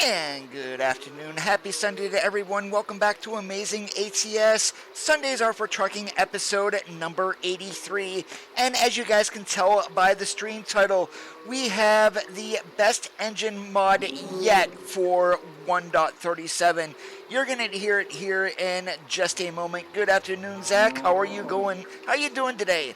And good afternoon, happy Sunday to everyone. Welcome back to Amazing ATS. Sundays are for trucking, episode number 83. And as you guys can tell by the stream title, we have the best engine mod yet for 1.37. You're gonna hear it here in just a moment. Good afternoon, Zach. How are you going? How you doing today?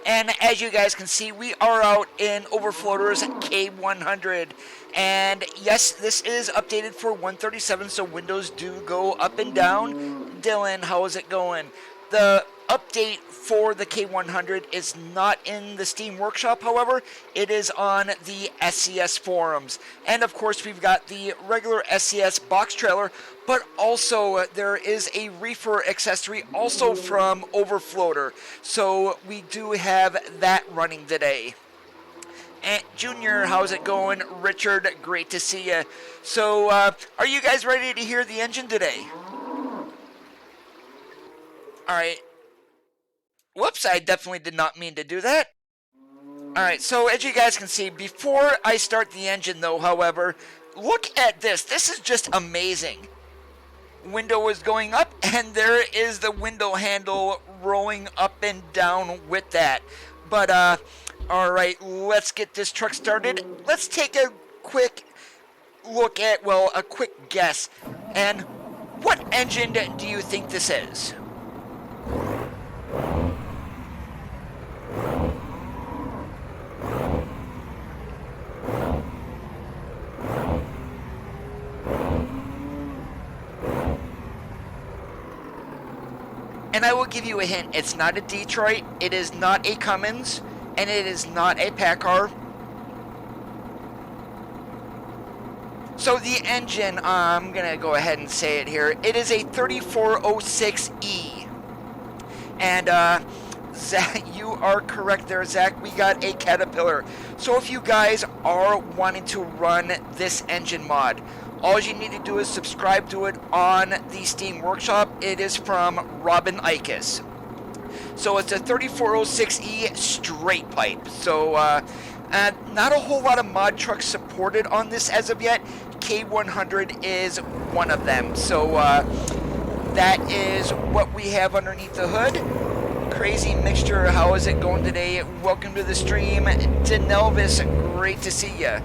And as you guys can see, we are out in Overfloater's K100. And yes, this is updated for 137, so windows do go up and down. Dylan, how is it going? The update for the K100 is not in the Steam Workshop, however. It is on the SCS forums. And of course, we've got the regular SCS box trailer, but also there is a reefer accessory also from Overfloater. So we do have that running today. And Junior, how's it going? Richard, great to see you. So, are you guys ready to hear the engine today? Alright. Whoops, I definitely did not mean to do that. Alright, so as you guys can see, before I start the engine though, however, look at this. This is just amazing. Window is going up, and there is the window handle rolling up and down with that. But, alright, let's get this truck started. Let's take a quick look at, well, a quick guess. And what engine do you think this is? And I will give you a hint, it's not a Detroit, it is not a Cummins, and it is not a Packard. So the engine, I'm going to go ahead and say it here, it is a 3406E. And Zach, you are correct there, Zach, we got a Caterpillar. So if you guys are wanting to run this engine mod, all you need to do is subscribe to it on the Steam Workshop. It is from Robin Ickes. So it's a 3406E straight pipe. So not a whole lot of mod trucks supported on this as of yet. K100 is one of them. So that is what we have underneath the hood. Crazy mixture, how is it going today? Welcome to the stream. Denelvis, great to see you.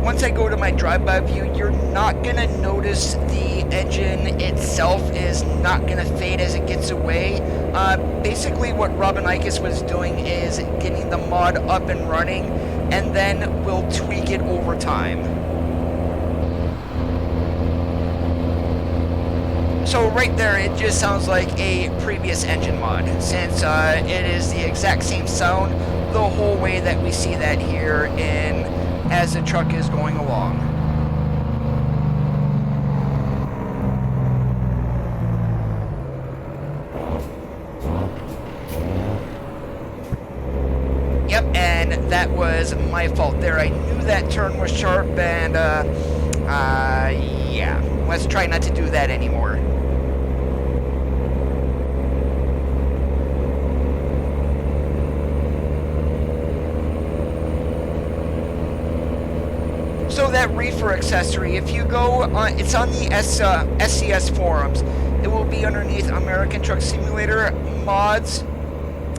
Once I go to my drive-by view, you're not going to notice the engine itself is not going to fade as it gets away. Basically what Robin Ickes was doing is getting the mod up and running, and then we'll tweak it over time. So right there, it just sounds like a previous engine mod, since it is the exact same sound the whole way that we see that here in as the truck is going along. Yep, and that was my fault there. I knew that turn was sharp, and yeah, let's try not to do that anymore. So that reefer accessory, if you go on, it's on the SCS forums. It will be underneath American Truck Simulator mods,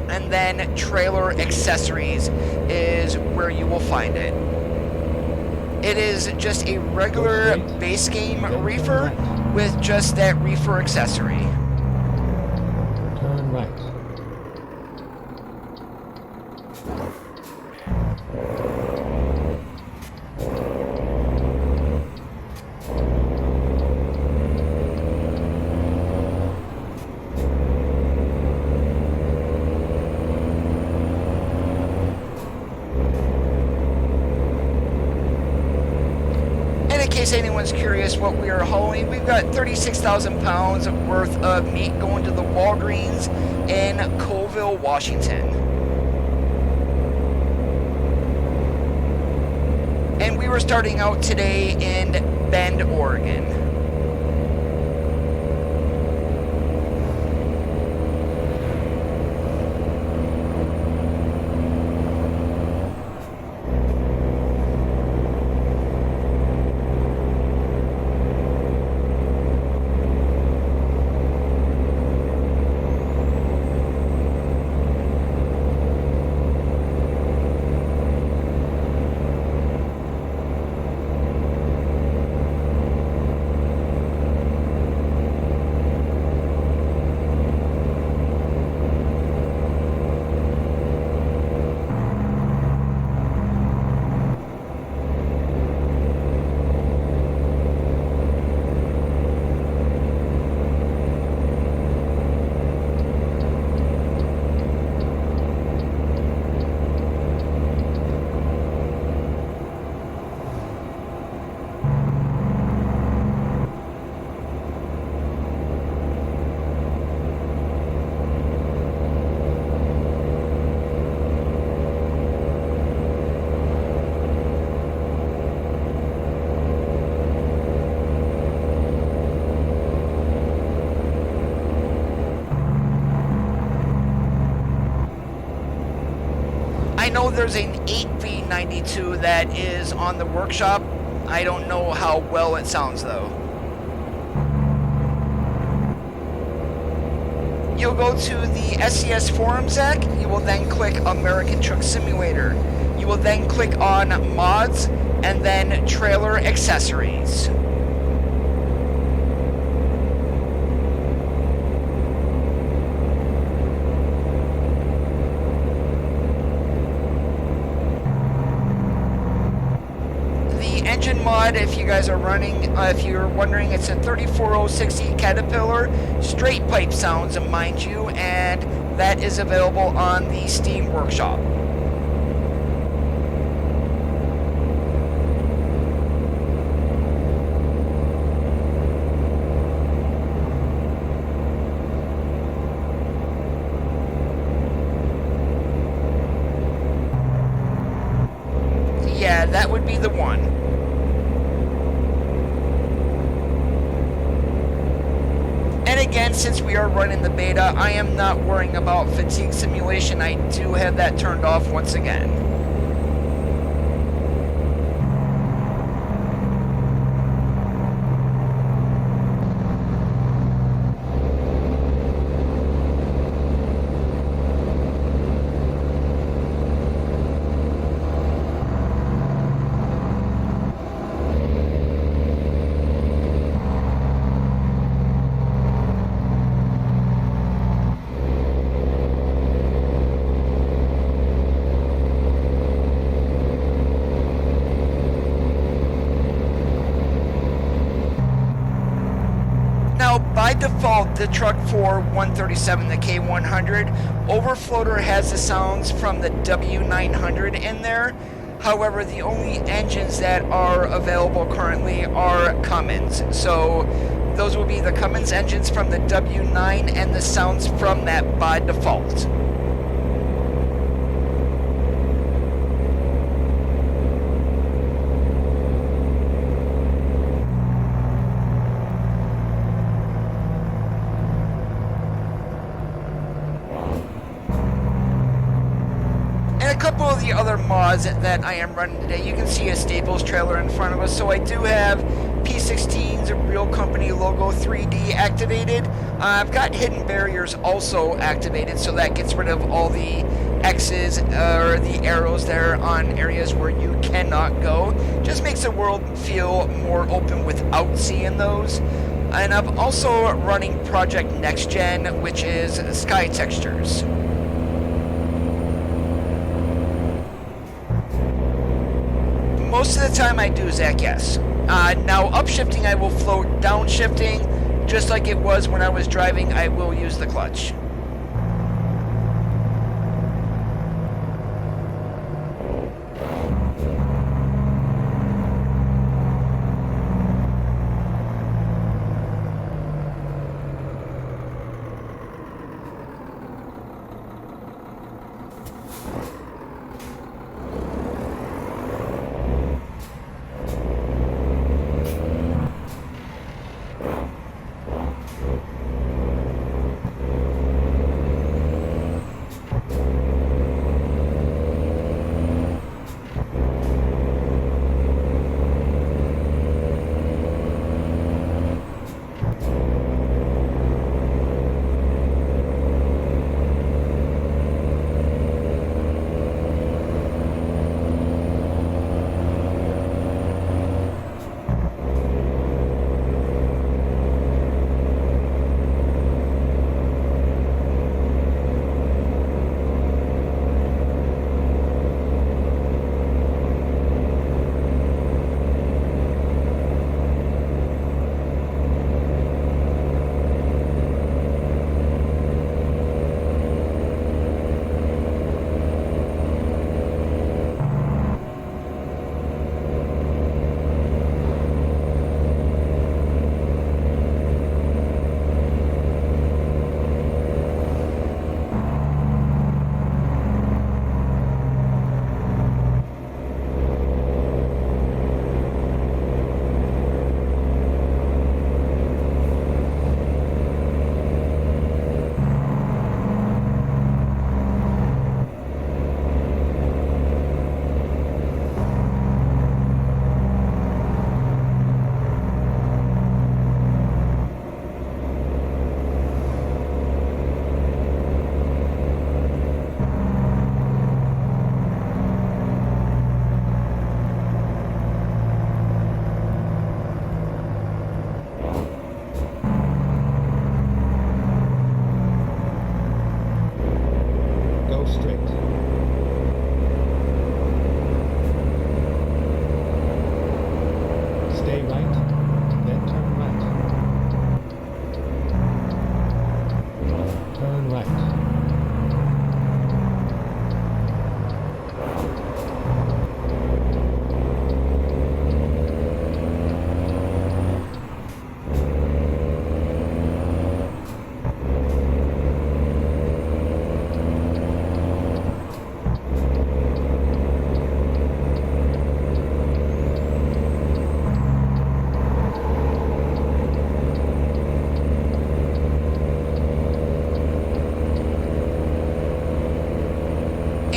and then trailer accessories is where you will find it. It is just a regular base game reefer with just that reefer accessory. Turn right. In case anyone's curious what we are hauling, we've got 36,000 pounds worth of meat going to the Walgreens in Colville, Washington. And we were starting out today in Bend, Oregon. I know there's an 8V92 that is on the workshop. I don't know how well it sounds though. You'll go to the SCS forum, Zach. You will then click American Truck Simulator. You will then click on mods and then trailer accessories. Engine mod, if you guys are running, if you're wondering, it's a 34060 Caterpillar, straight pipe sounds, mind you, and that is available on the Steam Workshop. Yeah, that would be the one. And again, since we are running the beta, I am not worrying about fatigue simulation. I do have that turned off once again. By default, the truck for 137, the K100, Overfloater has the sounds from the W900 in there. However, the only engines that are available currently are Cummins. So those will be the Cummins engines from the W9 and the sounds from that by default. a couple of the other mods that I am running today, you can see a Staples trailer in front of us. So I do have P16's Real Company logo 3D activated. I've got hidden barriers also activated, so that gets rid of all the X's or the arrows there on areas where you cannot go. Just makes the world feel more open without seeing those. And I'm also running Project Next Gen, which is sky textures. Most of the time I do, Zach, yes. Now upshifting I will float, downshifting, just like it was when I was driving, I will use the clutch.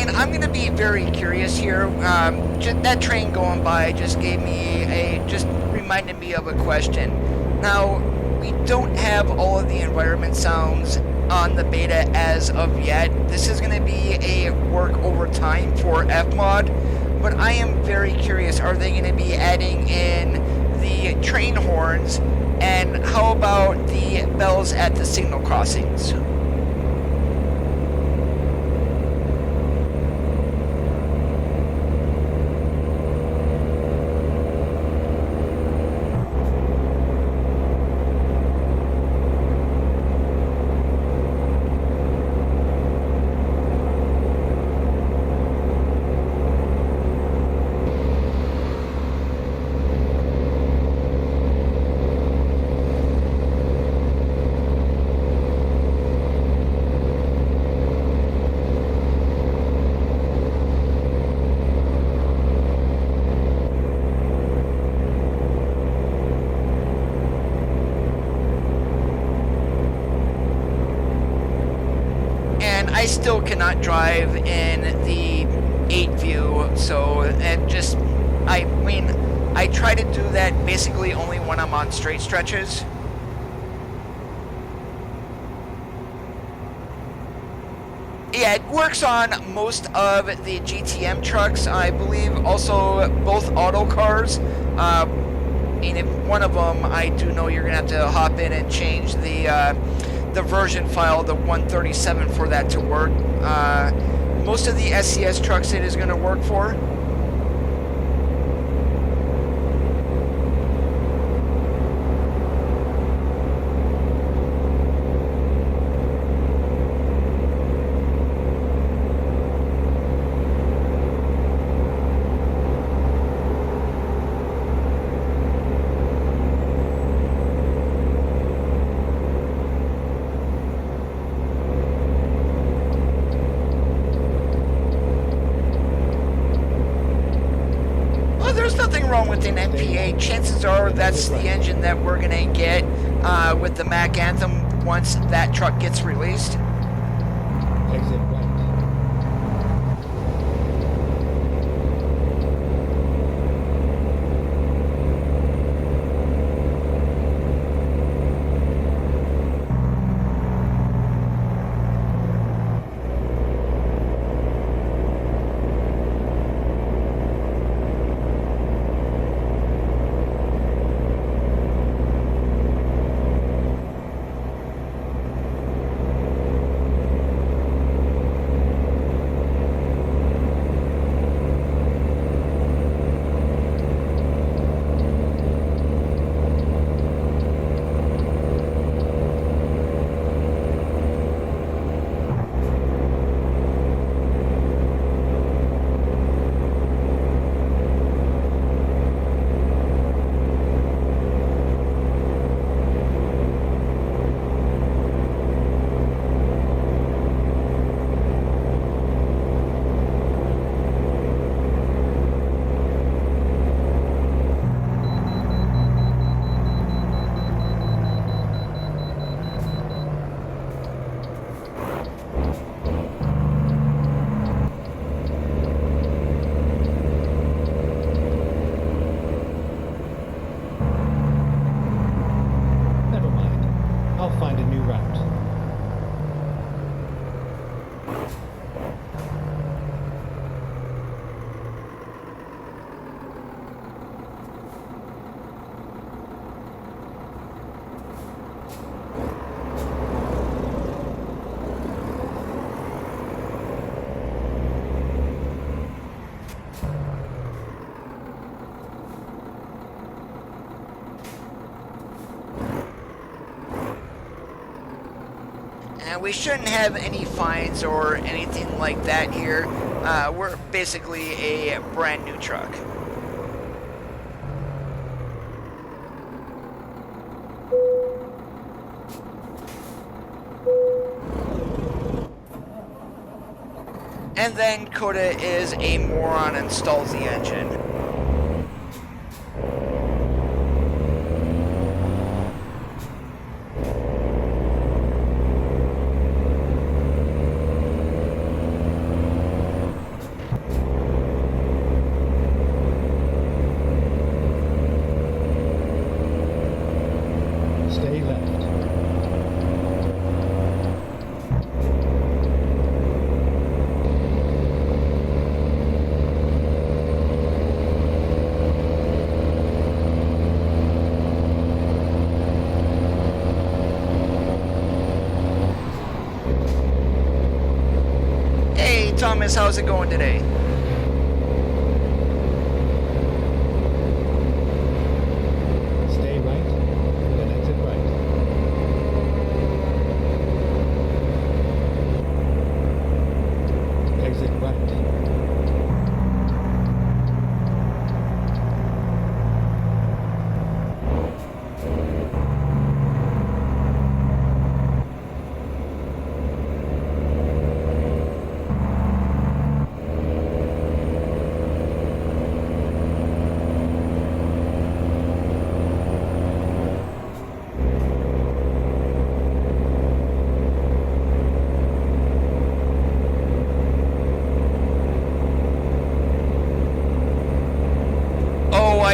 I'm going to be very curious here. That train going by just reminded me of a question. Now, we don't have all of the environment sounds on the beta as of yet. This is going to be a work over time for Fmod, but I am very curious. Are they going to be adding in the train horns, and how about the bells at the signal crossings? I still cannot drive in the 8 view. So, and just, I mean, I try to do that basically only when I'm on straight stretches. Yeah, it works on most of the GTM trucks, I believe. Also, both auto cars. And if one of them, I do know you're gonna have to hop in and change the version file, the 137, for that to work. Most of the SCS trucks it is gonna work for. With an MPA, chances are that's the engine that we're gonna get with the Mac Anthem once that truck gets released. Exit right. We shouldn't have any fines or anything like that here. We're basically a brand new truck. And then Coda is a moron and installs the engine. Thomas, how's it going today? Stay right, then exit right. Exit right.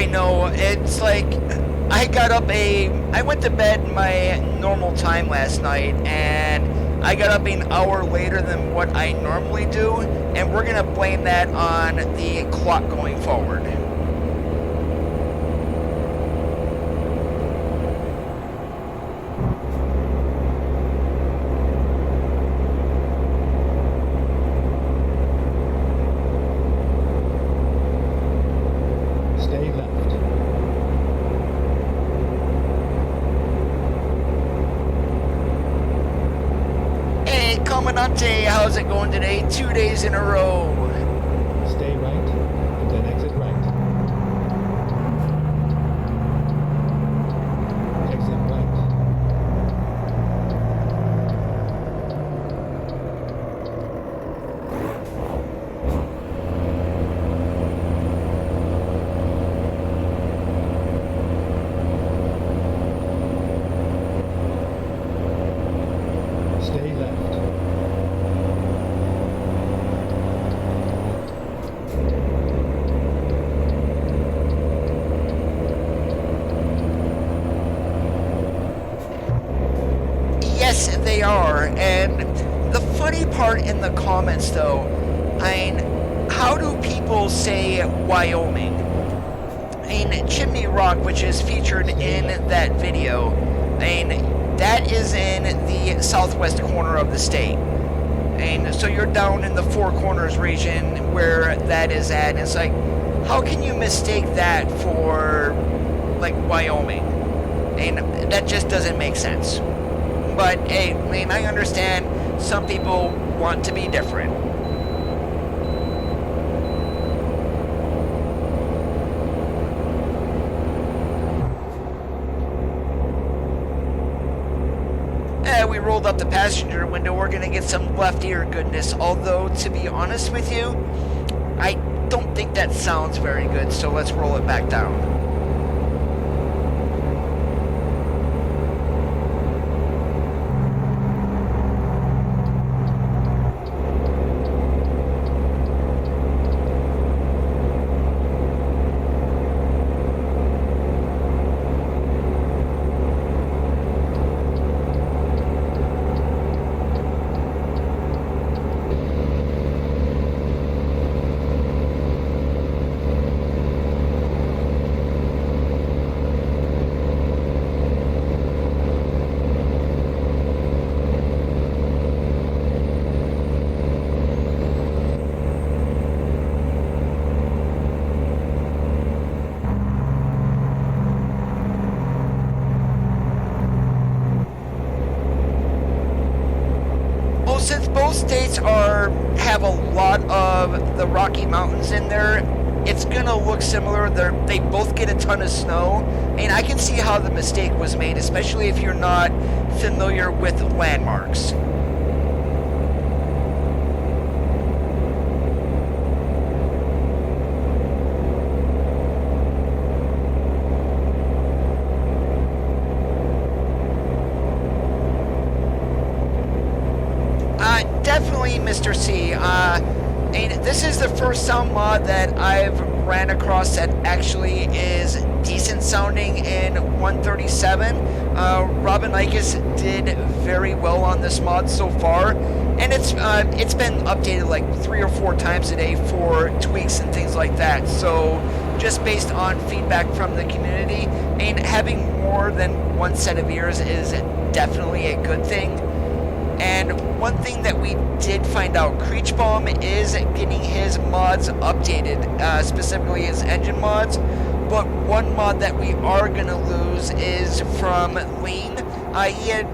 I know, it's like, I went to bed my normal time last night, and I got up an hour later than what I normally do, and we're gonna blame that on the clock going forward. Stay left. Hey, Comandante, how's it going today? 2 days in a row. Stay right, and then exit right. Exit right. Stay left. Yes, they are. And the funny part in the comments, though, I mean, how do people say Wyoming? I mean, Chimney Rock, which is featured in that video, I mean, that is in the southwest corner of the state. And so you're down in the Four Corners region where that is at. And it's like, how can you mistake that for, like, Wyoming? And that just doesn't make sense. But, hey, I mean, I understand some people want to be different. We rolled up the passenger window. We're going to get some left ear goodness. Although, to be honest with you, I don't think that sounds very good. So let's roll it back down. Since both states have a lot of the Rocky Mountains in there, it's gonna look similar. They both get a ton of snow, and I can see how the mistake was made, especially if you're not familiar with landmarks. Definitely, Mr. C. And this is the first sound mod that I've ran across that actually is decent sounding in 137. Robin Ikes did very well on this mod so far, and it's been updated like 3 or 4 times a day for tweaks and things like that. So just based on feedback from the community, and having more than one set of ears is definitely a good thing. And one thing that we did find out, Creechbaum is getting his mods updated, specifically his engine mods. But one mod that we are going to lose is from Lean. He had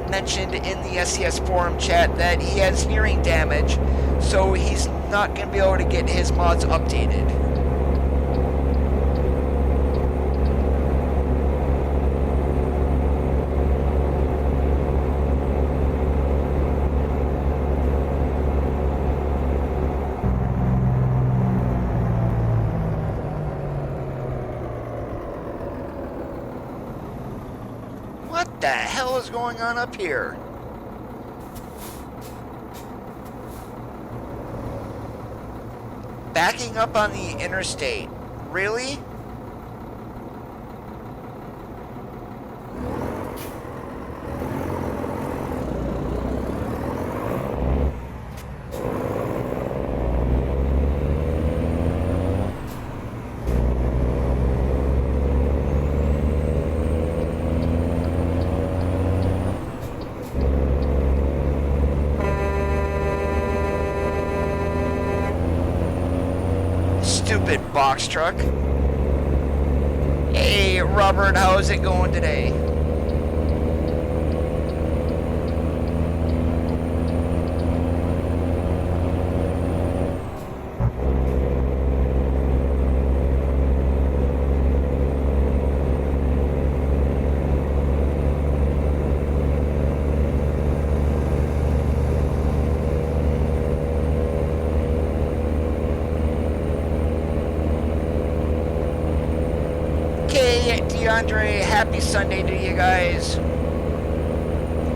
mentioned in the SCS forum chat that he has hearing damage, so he's not going to be able to get his mods updated. What the hell is going on up here? Backing up on the interstate. Really? stupid box truck. Hey, Robert, how's it going today? DeAndre, happy Sunday to you guys.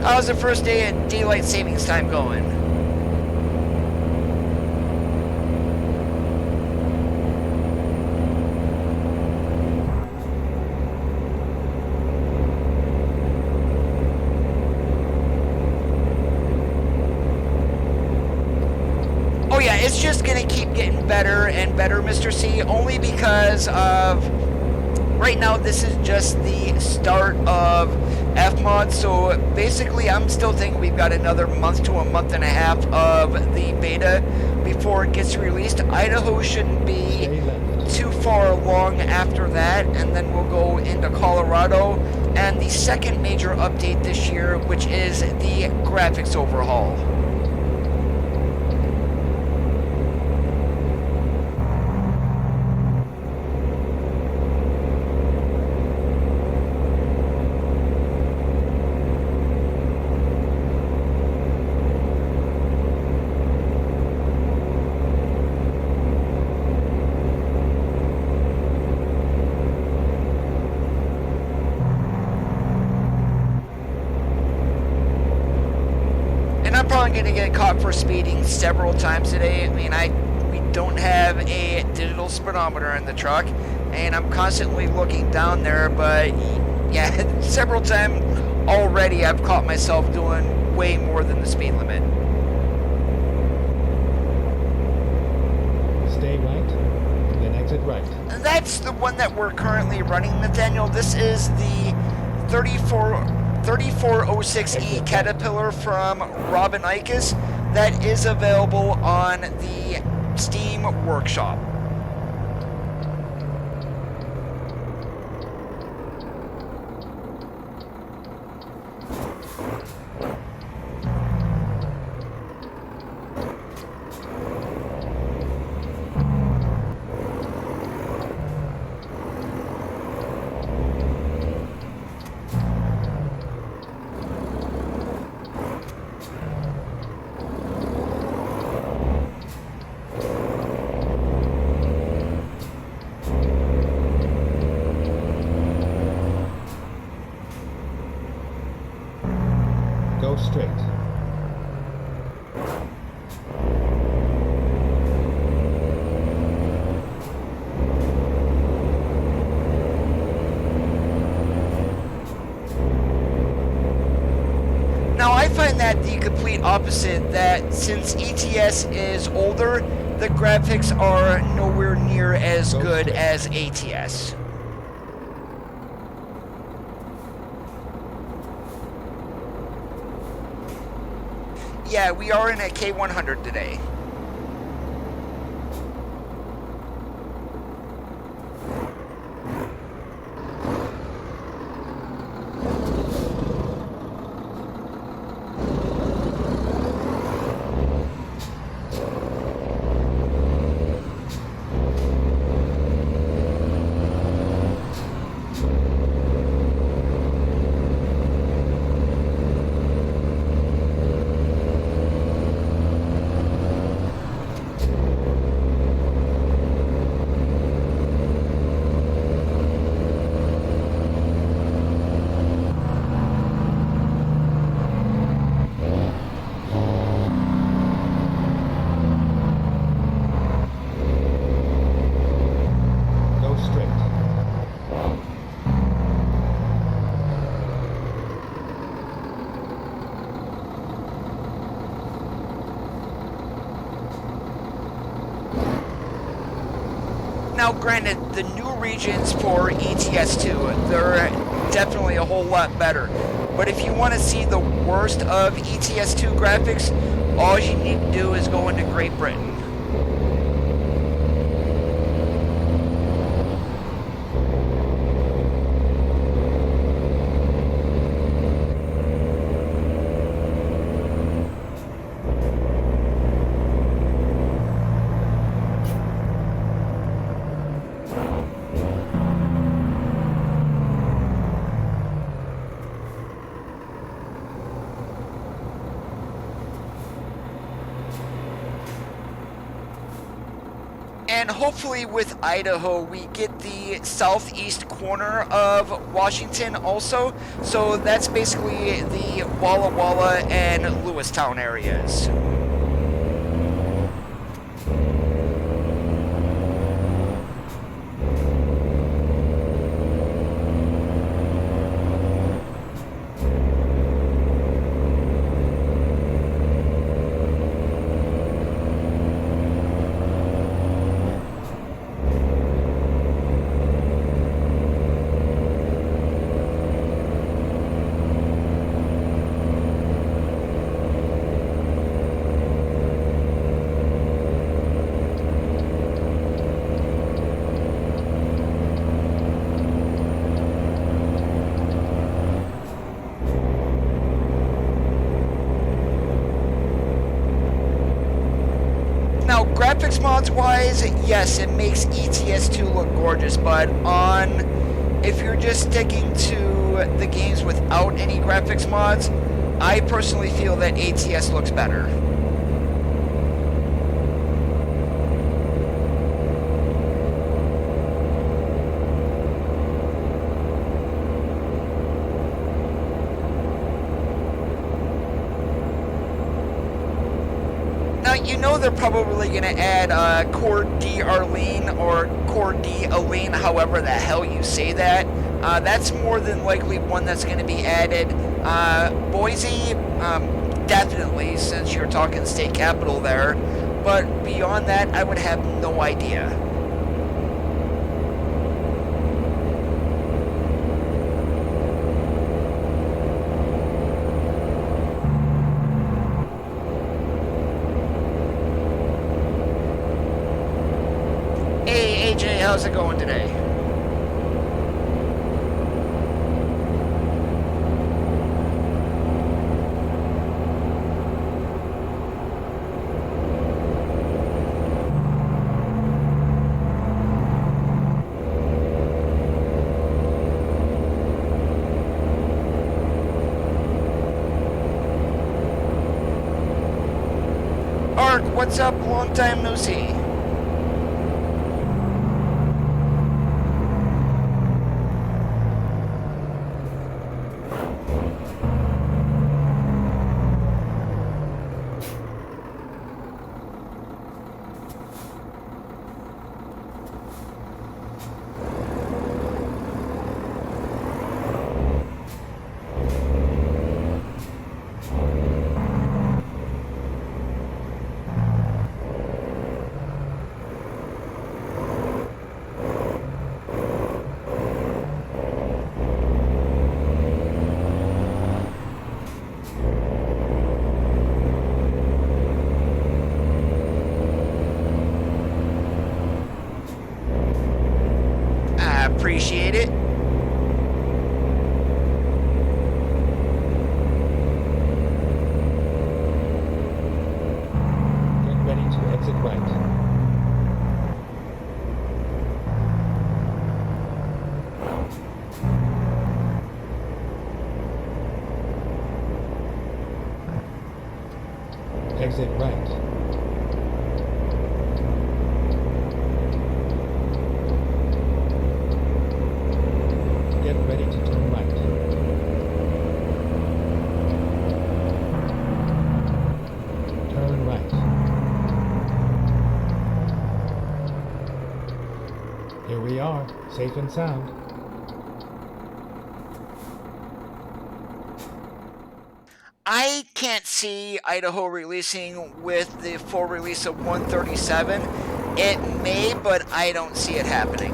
How's the first day of daylight savings time going? Oh yeah, it's just gonna keep getting better and better, Mr. C, only because of right now, this is just the start of FMOD, so basically I'm still thinking we've got another month to a month and a half of the beta before it gets released. Idaho shouldn't be too far along after that, and then we'll go into Colorado, and the second major update this year, which is the graphics overhaul. Going to get caught for speeding several times today. I mean, we don't have a digital speedometer in the truck, and I'm constantly looking down there, but yeah, several times already I've caught myself doing way more than the speed limit. Stay right, then exit right. And that's the one that we're currently running, Nathaniel. This is the 3406E Caterpillar from Robin Ickes that is available on the Steam Workshop. Go straight. Now I find that the complete opposite, that since ETS is older, the graphics are nowhere near as good as ATS. Yeah, we are in a K100 today. Now, granted, the new regions for ETS2, they're definitely a whole lot better. But if you want to see the worst of ETS2 graphics, all you need to do is go into Great Britain. And hopefully with Idaho, we get the southeast corner of Washington also. So that's basically the Walla Walla and Lewistown areas. Now, graphics mods wise, yes, it makes ETS2 look gorgeous, but if you're just sticking to the games without any graphics mods, I personally feel that ATS looks better. Now, you know they're probably going to add Core D Arlene or Core D Aline, however the hell you say that. That's more than likely one that's going to be added. Boise, definitely, since you're talking state capital there. But beyond that, I would have no idea. Hey AJ, how's it going today? Ark, what's up? Long time no see. Appreciate it. Get ready to exit right. Exit right. Get ready to turn right. Turn right. Here we are, safe and sound. I can't see Idaho releasing with the full release of 137. It may, but I don't see it happening.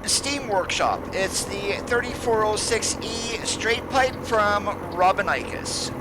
Steam Workshop. It's the 3406E straight pipe from Robinicus.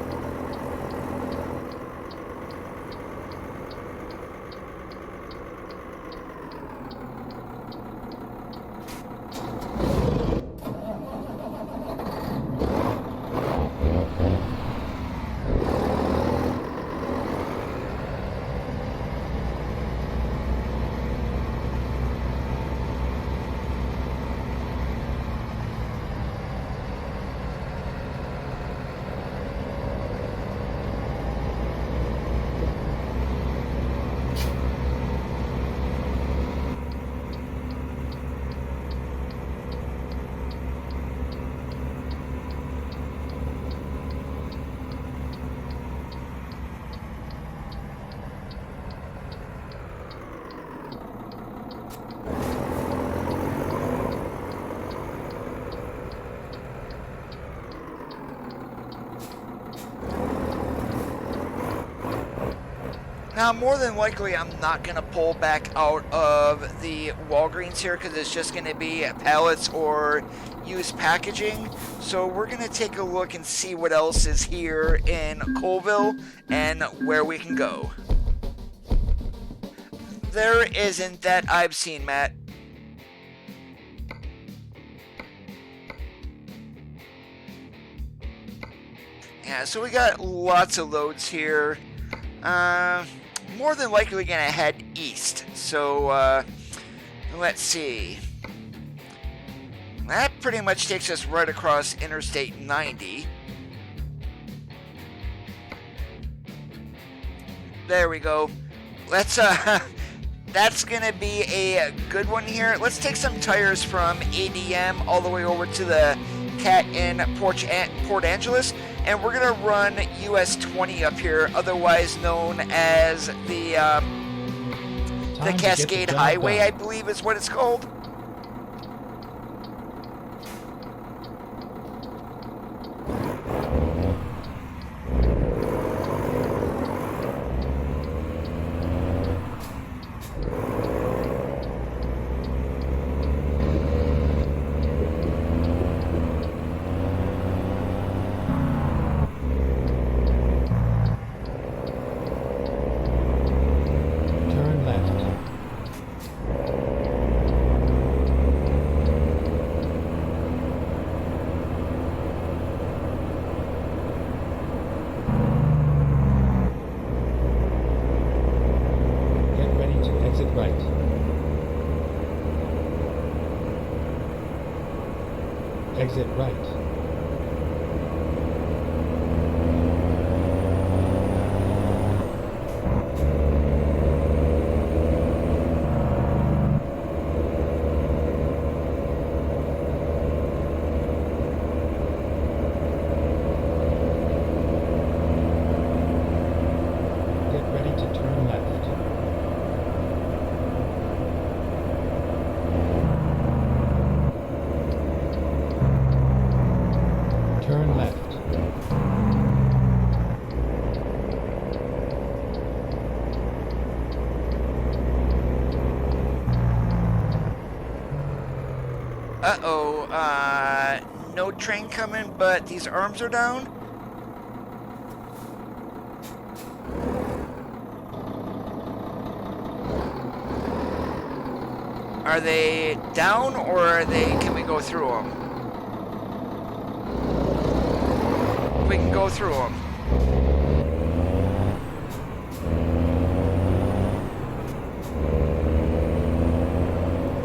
Now, more than likely, I'm not going to pull back out of the Walgreens here because it's just going to be pallets or used packaging. So we're going to take a look and see what else is here in Colville and where we can go. There isn't that I've seen, Matt. Yeah, so we got lots of loads here. More than likely going to head east. So, let's see. That pretty much takes us right across Interstate 90. There we go. Let's, that's going to be a good one here. Let's take some tires from ADM all the way over to the Cat in Port Angeles. And we're going to run US 20 up here, otherwise known as the Cascade Highway, I believe is what it's called. Exit right. Get ready to turn left. Turn left. Uh-oh, no train coming, but these arms are down? Are they down, or are they, can we go through them? We can go through them.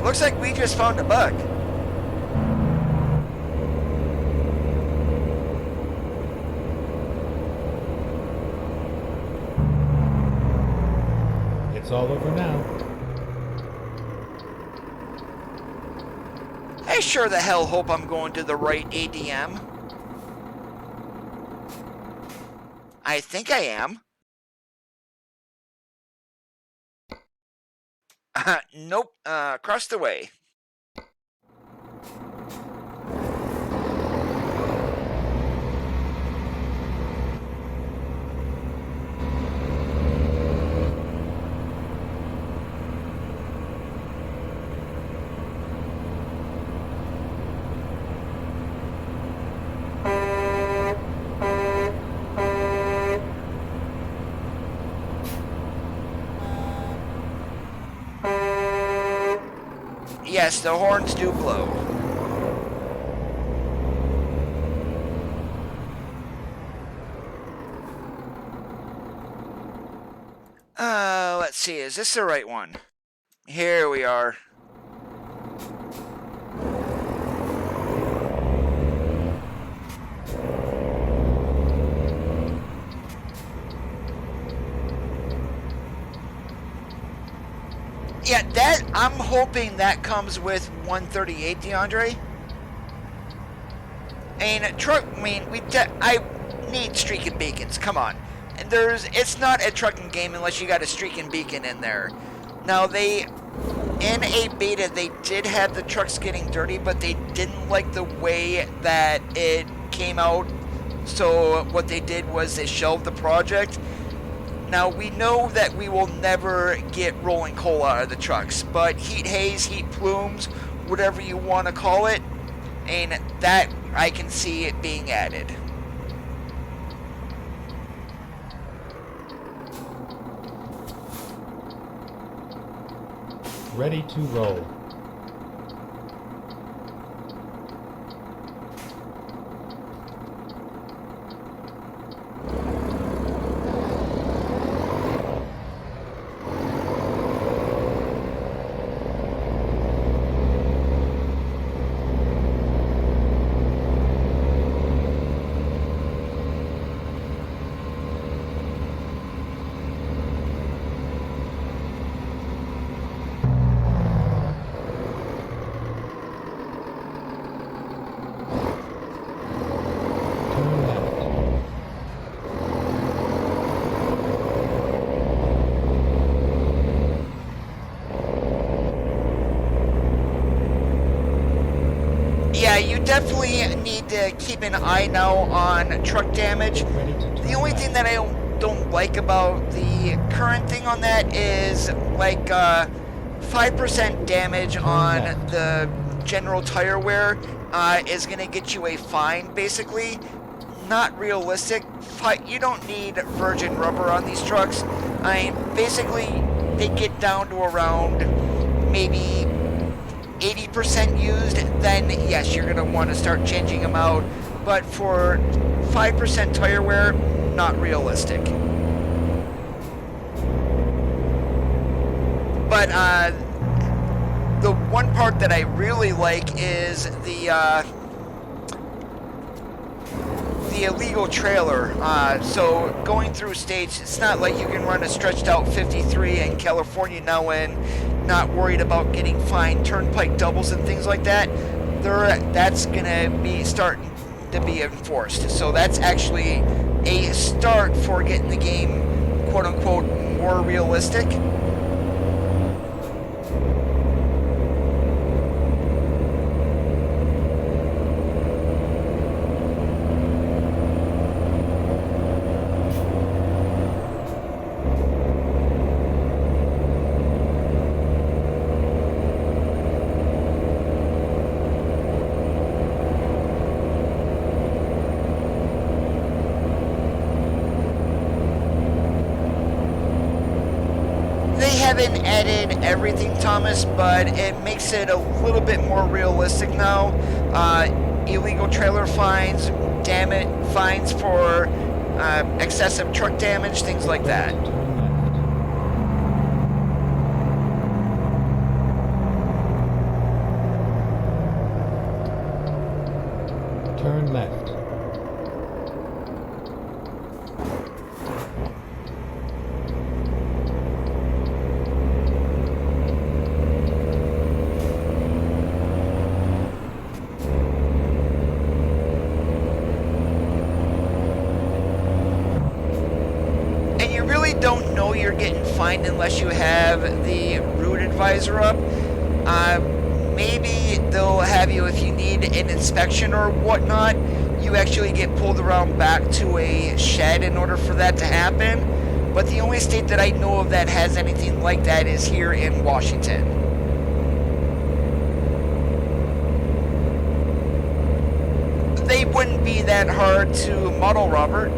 Looks like we just found a bug. It's all over now. I sure the hell hope I'm going to the right ADM. I think I am. Nope, across the way. Yes, the horns do blow. Let's see, is this the right one? Here we are. Yeah, that, I'm hoping that comes with 138, DeAndre. I need streaking beacons, come on. It's not a trucking game unless you got a streaking beacon in there. Now in a beta, they did have the trucks getting dirty, but they didn't like the way that it came out. So what they did was they shelved the project. Now, we know that we will never get rolling coal out of the trucks, but heat haze, heat plumes, whatever you want to call it, and that I can see it being added. Ready to roll. Yeah, you definitely need to keep an eye now on truck damage. The only thing that I don't like about the current thing on that is like 5% damage on the general tire wear is going to get you a fine, basically. Not realistic. You don't need virgin rubber on these trucks. I mean, basically, they get down to around maybe 80% used, then yes, you're going to want to start changing them out. But for 5% tire wear, not realistic. But the one part that I really like is the illegal trailer. So going through states, it's not like you can run a stretched out 53 in California now and not worried about getting fined turnpike doubles and things like that. That's gonna be starting to be enforced. So that's actually a start for getting the game, quote unquote, more realistic. Haven't added everything, Thomas, but it makes it a little bit more realistic now. Illegal trailer fines, fines for excessive truck damage, things like that. Turn left. Don't know you're getting fined unless you have the route advisor up. Maybe they'll have you, if you need an inspection or whatnot, you actually get pulled around back to a shed in order for that to happen. But the only state that I know of that has anything like that is here in Washington. They wouldn't be that hard to model, Robert.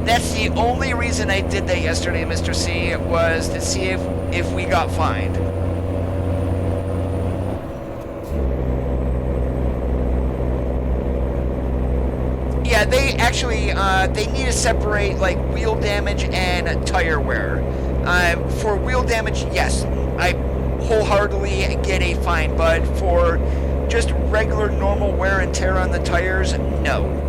That's the only reason I did that yesterday, Mr. C, was to see if we got fined. Yeah, they actually, they need to separate, like, wheel damage and tire wear. For wheel damage, yes, I wholeheartedly get a fine, but for just regular normal wear and tear on the tires, no.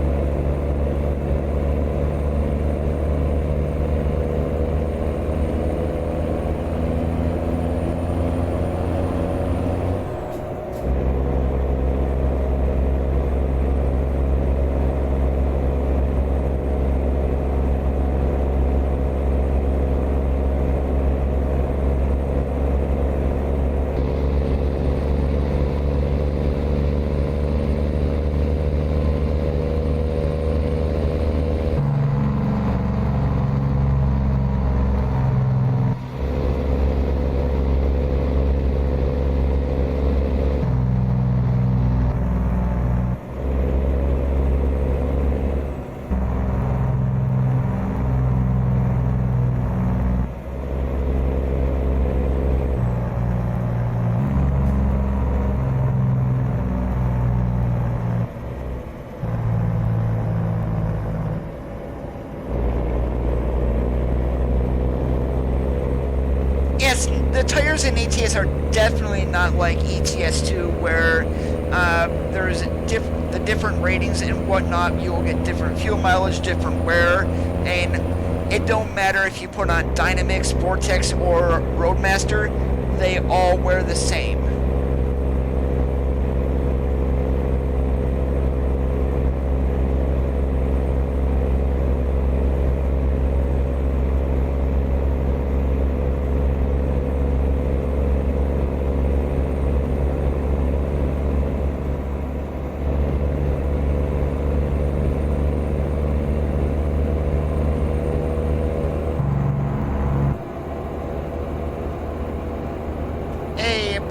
the tires in ATS are definitely not like ETS2, where there's the different ratings and whatnot. You'll get different fuel mileage, different wear, and it don't matter if you put on Dynamics, Vortex, or Roadmaster, they all wear the same.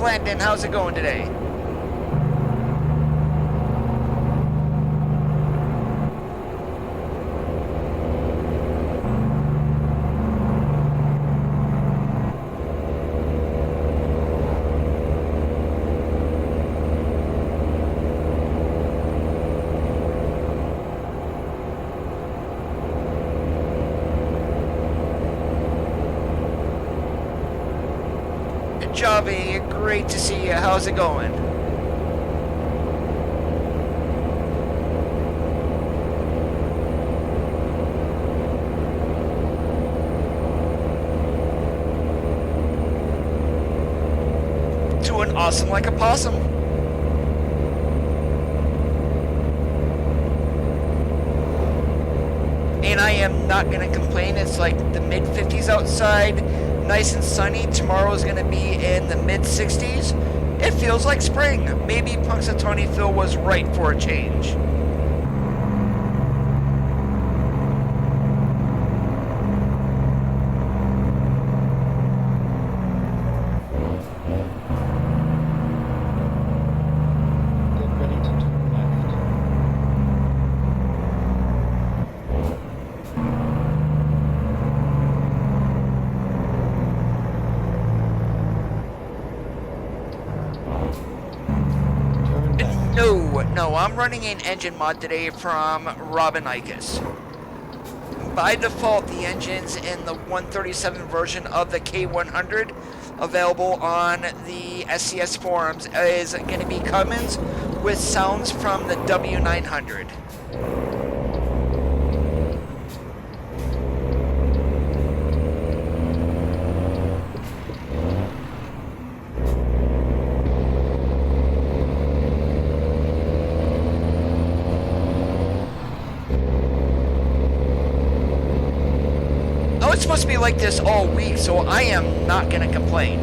Landon, how's it going today? Javi, great to see you. How's it going? Doing awesome like a possum. And I am not going to complain. It's like the mid-50s outside. Nice and sunny. Tomorrow is going to be in the mid-60s. It feels like spring. Maybe Punxsutawney Phil was right for a change. No, I'm running an engine mod today from Robin Ikes. By default, the engine's in the 137 version of the K100, available on the SCS forums, is going to be Cummins with sounds from the W900. It's supposed to be like this all week, so I am not going to complain.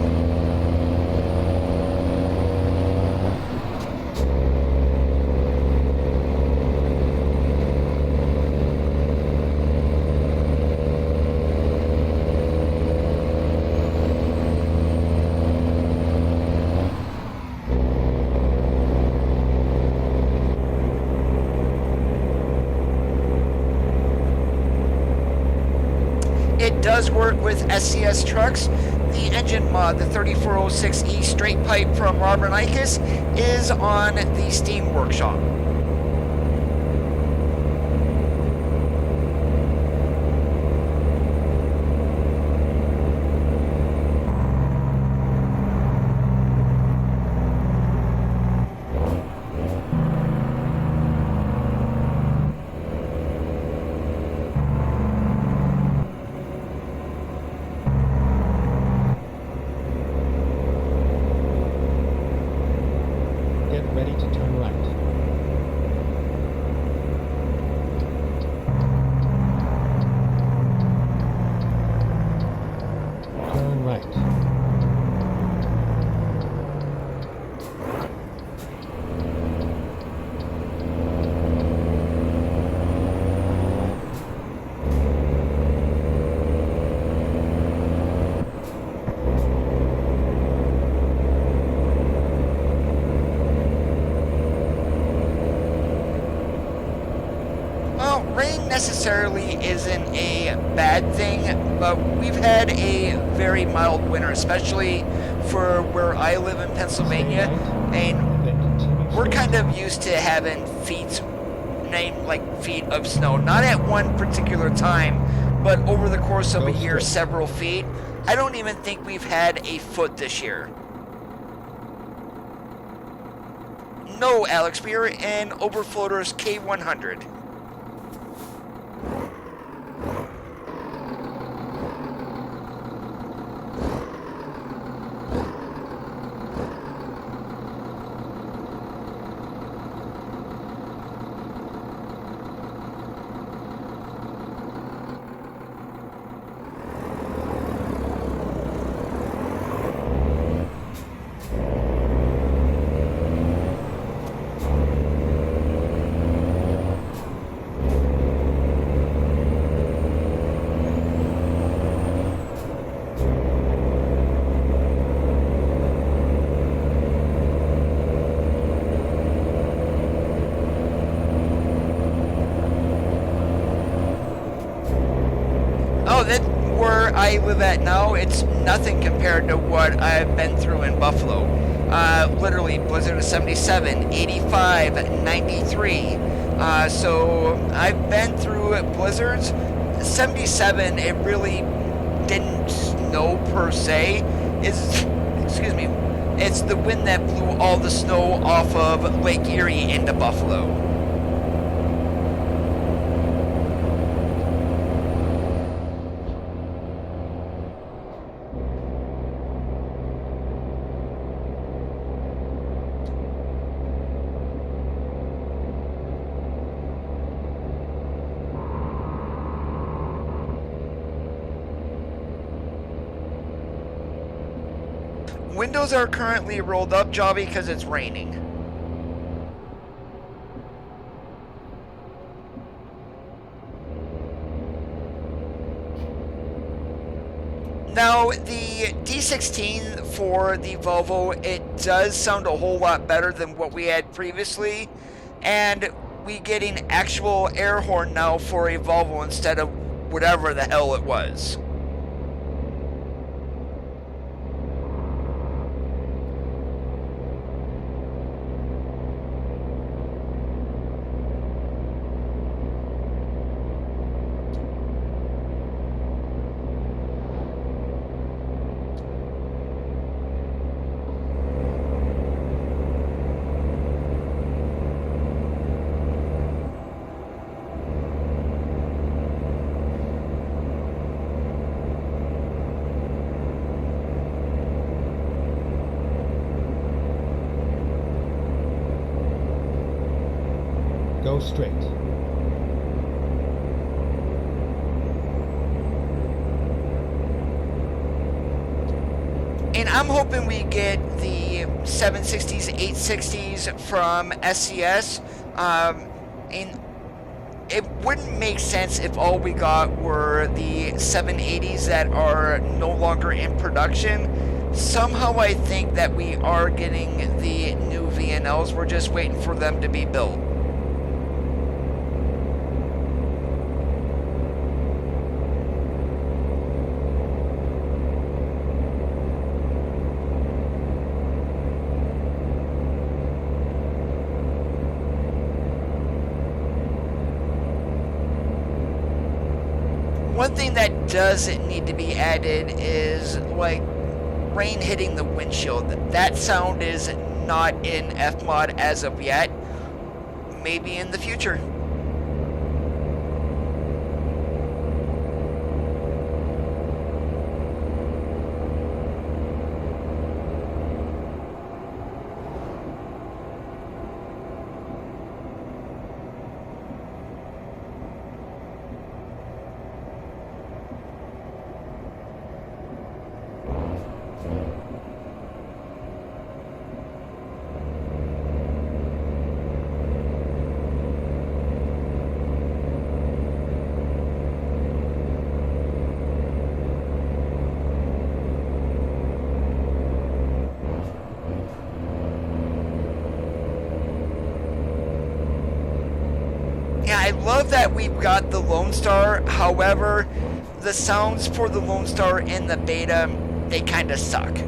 It does work with SCS trucks. The engine mod, the 3406E straight pipe from Robin Ikes, is on the Steam Workshop. Necessarily isn't a bad thing, but we've had a very mild winter, especially for where I live in Pennsylvania, and we're kind of used to having feet of snow, not at one particular time, but over the course of a year, several feet. I don't even think we've had a foot this year. No, Alex, we are in Overfloater's K100. Oh, that where I live at now, it's nothing compared to what I've been through in Buffalo. Literally, blizzard of 77, 85, 93. So I've been through blizzards. 77, it really didn't snow per se. Excuse me, it's the wind that blew all the snow off of Lake Erie into Buffalo. Windows are currently rolled up, Jobby, because it's raining. Now, the D16 for the Volvo, it does sound a whole lot better than what we had previously, and we get an actual air horn now for a Volvo instead of whatever the hell it was. Go straight. And I'm hoping we get the 760s, 860s from SCS. And it wouldn't make sense if all we got were the 780s that are no longer in production. Somehow I think that we are getting the new VNLs. We're just waiting for them to be built. One thing that does need to be added is like rain hitting the windshield. That sound is not in FMOD as of yet. Maybe in the future. Yeah, I love that we've got the Lone Star. However, the sounds for the Lone Star in the beta, they kind of suck.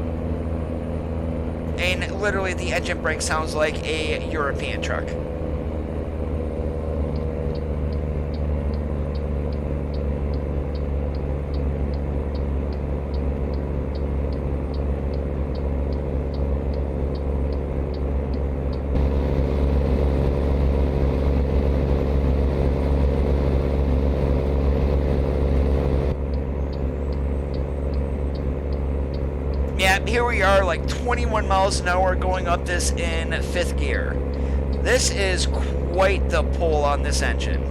And literally the engine brake sounds like a European truck. Yep, here we are, like 21 miles an hour going up this in 5th gear. This is quite the pull on this engine.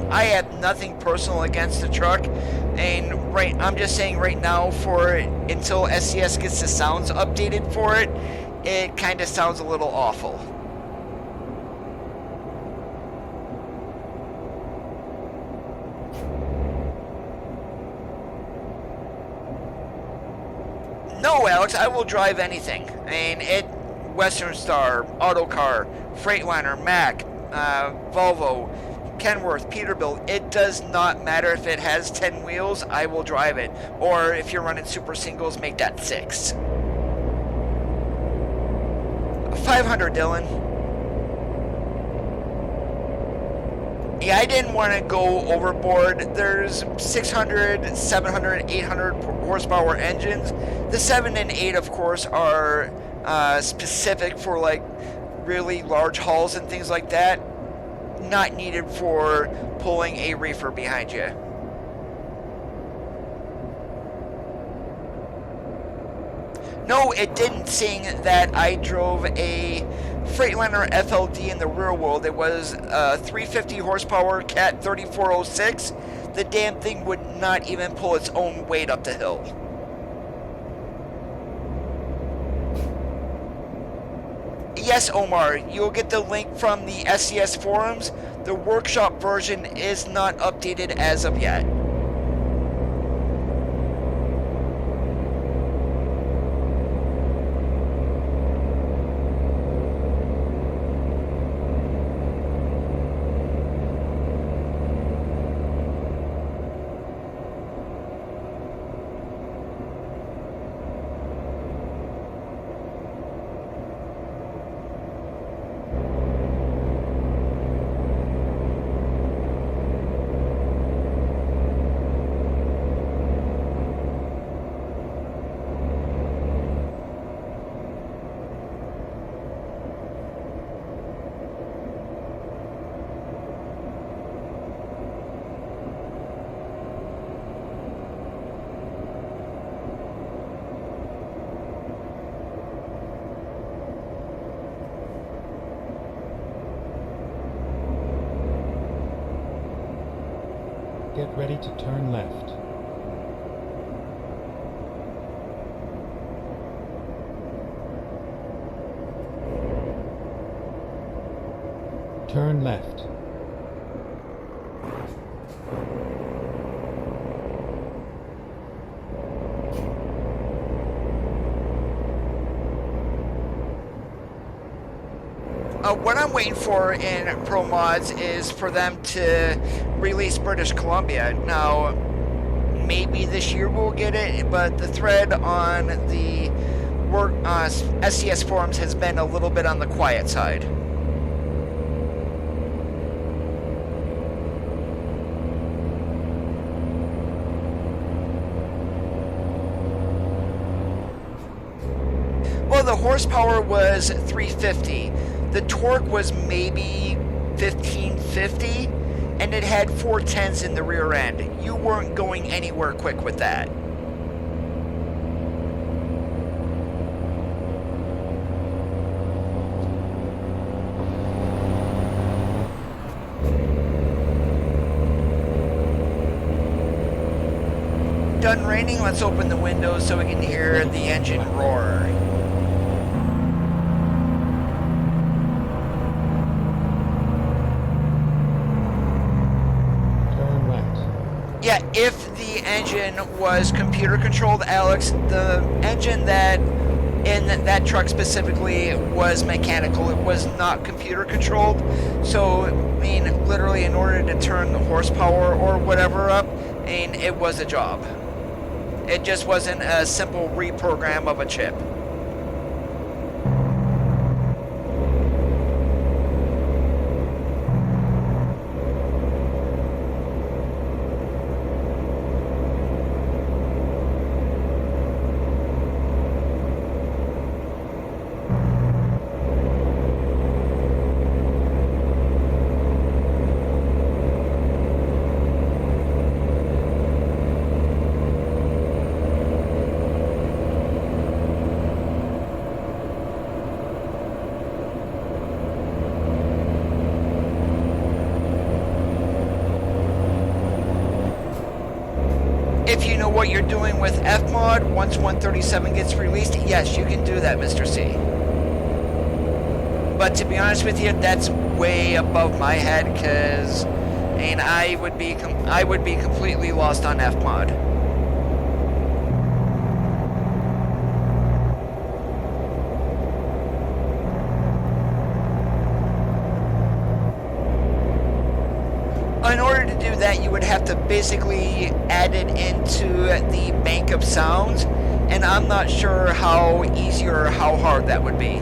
I have nothing personal against the truck, and I'm just saying right now, until SCS gets the sounds updated for it, it kind of sounds a little awful. No, Alex, I will drive anything. Western Star, Autocar, Freightliner, Mack, Volvo, Kenworth, Peterbilt, it does not matter if it has 10 wheels, I will drive it. Or if you're running super singles, make that 6. 500, Dylan. Yeah, I didn't want to go overboard. There's 600, 700, 800 horsepower engines. The 7 and 8, of course, are specific for like really large hauls and things like that. Not needed for pulling a reefer behind you. No, it didn't, seeing that I drove a Freightliner FLD in the rear wheel. It was a 350 horsepower Cat 3406. The damn thing would not even pull its own weight up the hill. Yes, Omar, you'll get the link from the SCS forums. The workshop version is not updated as of yet. Get ready to turn left. Turn left. What I'm waiting for in Pro Mods is for them to release British Columbia. Now, maybe this year we'll get it, but the thread on the SCS forums has been a little bit on the quiet side. Well, the horsepower was 350. The torque was maybe 1550, and it had 410s in the rear end. You weren't going anywhere quick with that. Done raining, let's open the windows so we can hear the engine roar. Yeah, if the engine was computer controlled, Alex, the engine that and that truck specifically was mechanical. It was not computer controlled. So, I mean, literally in order to turn the horsepower or whatever up, I mean, it was a job. It just wasn't a simple reprogram of a chip. If you know what you're doing with Fmod, once 137 gets released, yes, you can do that, Mr. C. But to be honest with you, that's way above my head, because I mean, I would be completely lost on Fmod. In order to do that, you would have to basically add it into the bank of sounds, and I'm not sure how easy or how hard that would be.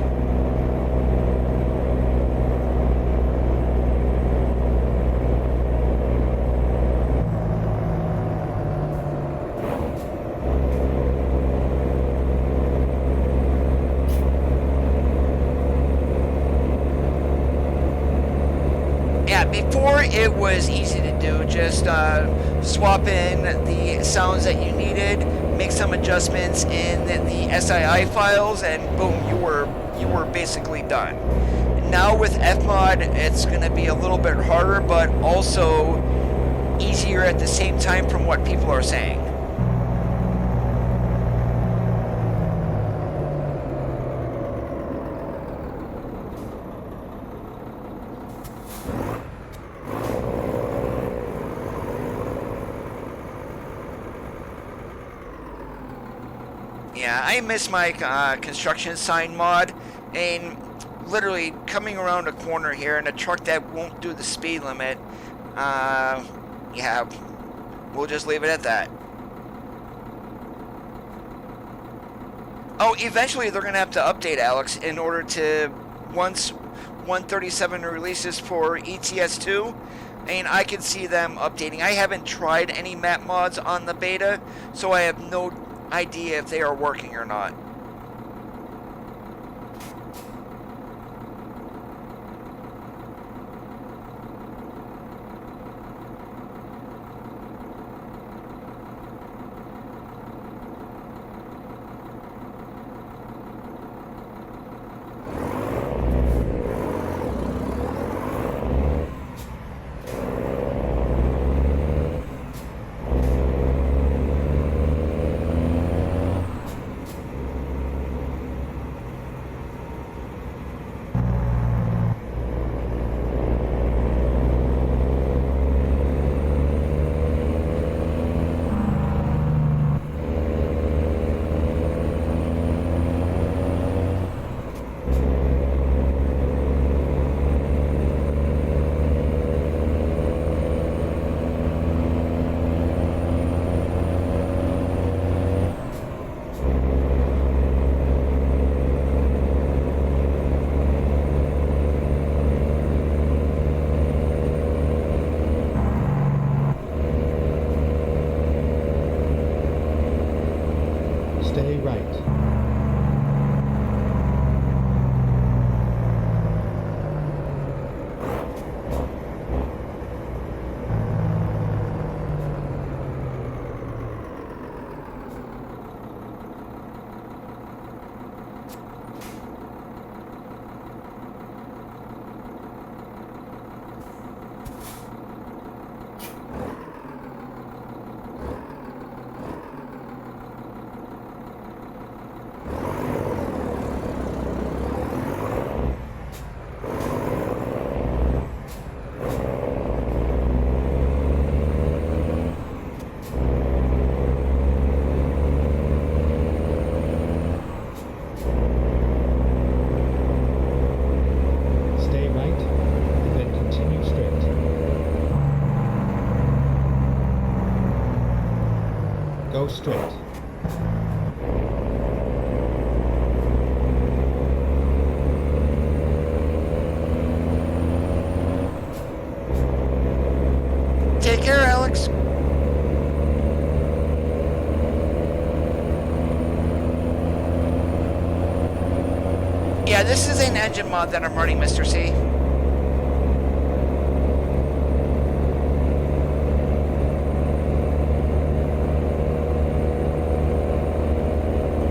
Before it was easy to do, just swap in the sounds that you needed, make some adjustments in the SII files, and boom, you were basically done. Now with Fmod, it's going to be a little bit harder, but also easier at the same time from what people are saying. Yeah, I miss my construction sign mod, and literally coming around a corner here in a truck that won't do the speed limit, yeah, we'll just leave it at that. Oh, eventually they're going to have to update, Alex, in order to, once 137 releases for ETS2, and I can see them updating. I haven't tried any map mods on the beta, so I have no idea if they are working or not. Go straight. Take care, Alex. Yeah, this is an engine mod that I'm running, Mr. C.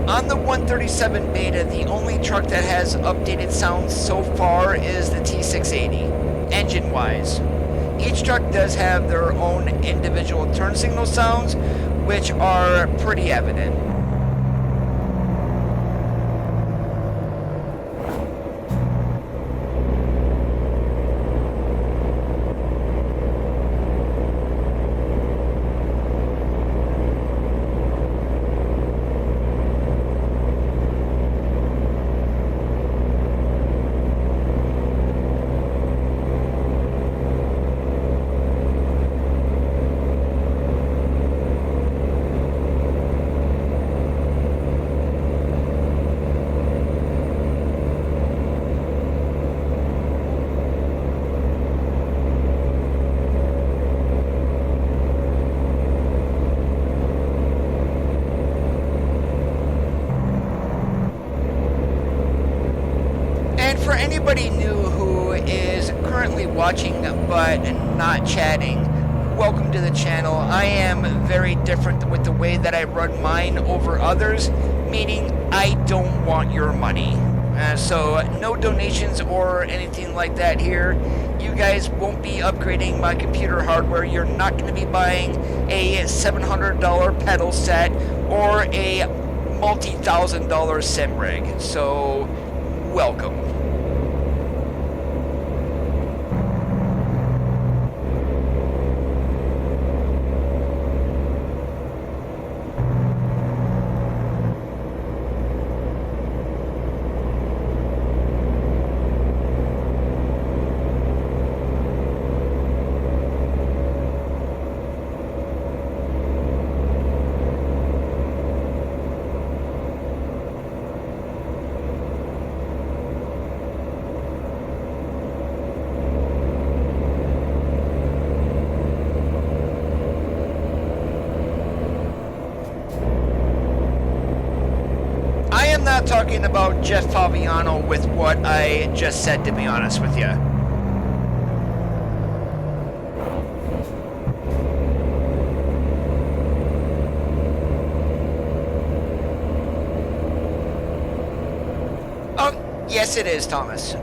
On the 137 beta, the only truck that has updated sounds so far is the T680, engine-wise. Each truck does have their own individual turn signal sounds, which are pretty evident. For anybody new who is currently watching but not chatting, welcome to the channel. I am very different with the way that I run mine over others, meaning I don't want your money. So no donations or anything like that here. You guys won't be upgrading my computer hardware. You're not going to be buying a $700 pedal set or a multi-$1,000 sim rig. So welcome. I'm not talking about Jeff Favignano with what I just said, to be honest with you. Oh, yes it is, Thomas.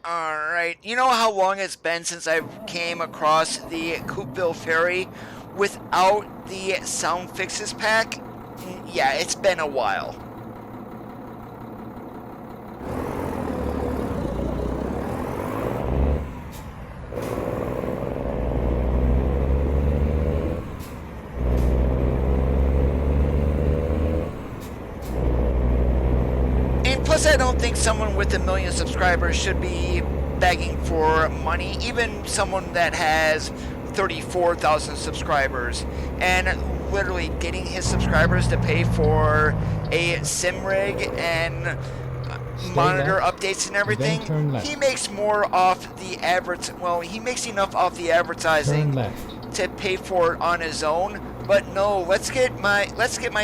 Alright, you know how long it's been since I came across the Coupeville Ferry without the sound fixes pack? Yeah, it's been a while. think someone with 1 million subscribers should be begging for money, even someone that has 34,000 subscribers, and literally getting his subscribers to pay for a sim rig and monitor updates and everything. He makes more off the he makes enough off the advertising to pay for it on his own. But no, let's get my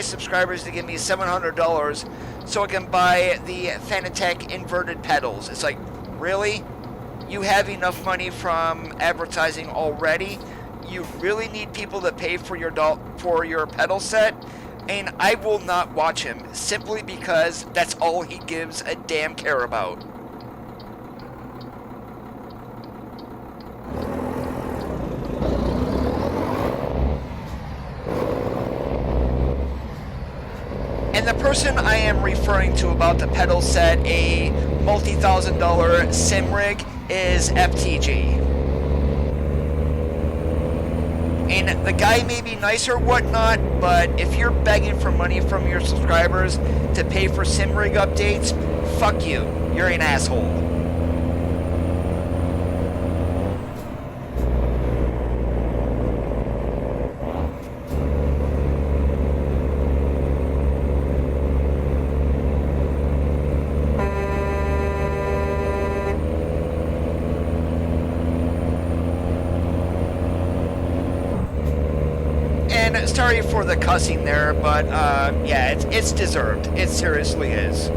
subscribers to give me $700 so I can buy the Fanatec inverted pedals. It's like, really? You have enough money from advertising already? You really need people to pay for your pedal set? And I will not watch him, simply because that's all he gives a damn care about. And the person I am referring to about the pedal set, a multi-$1,000 sim rig, is FTG. And the guy may be nice or whatnot, but if you're begging for money from your subscribers to pay for sim rig updates, fuck you. You're an asshole. Sorry for the cussing there, but yeah, it's deserved. It seriously is.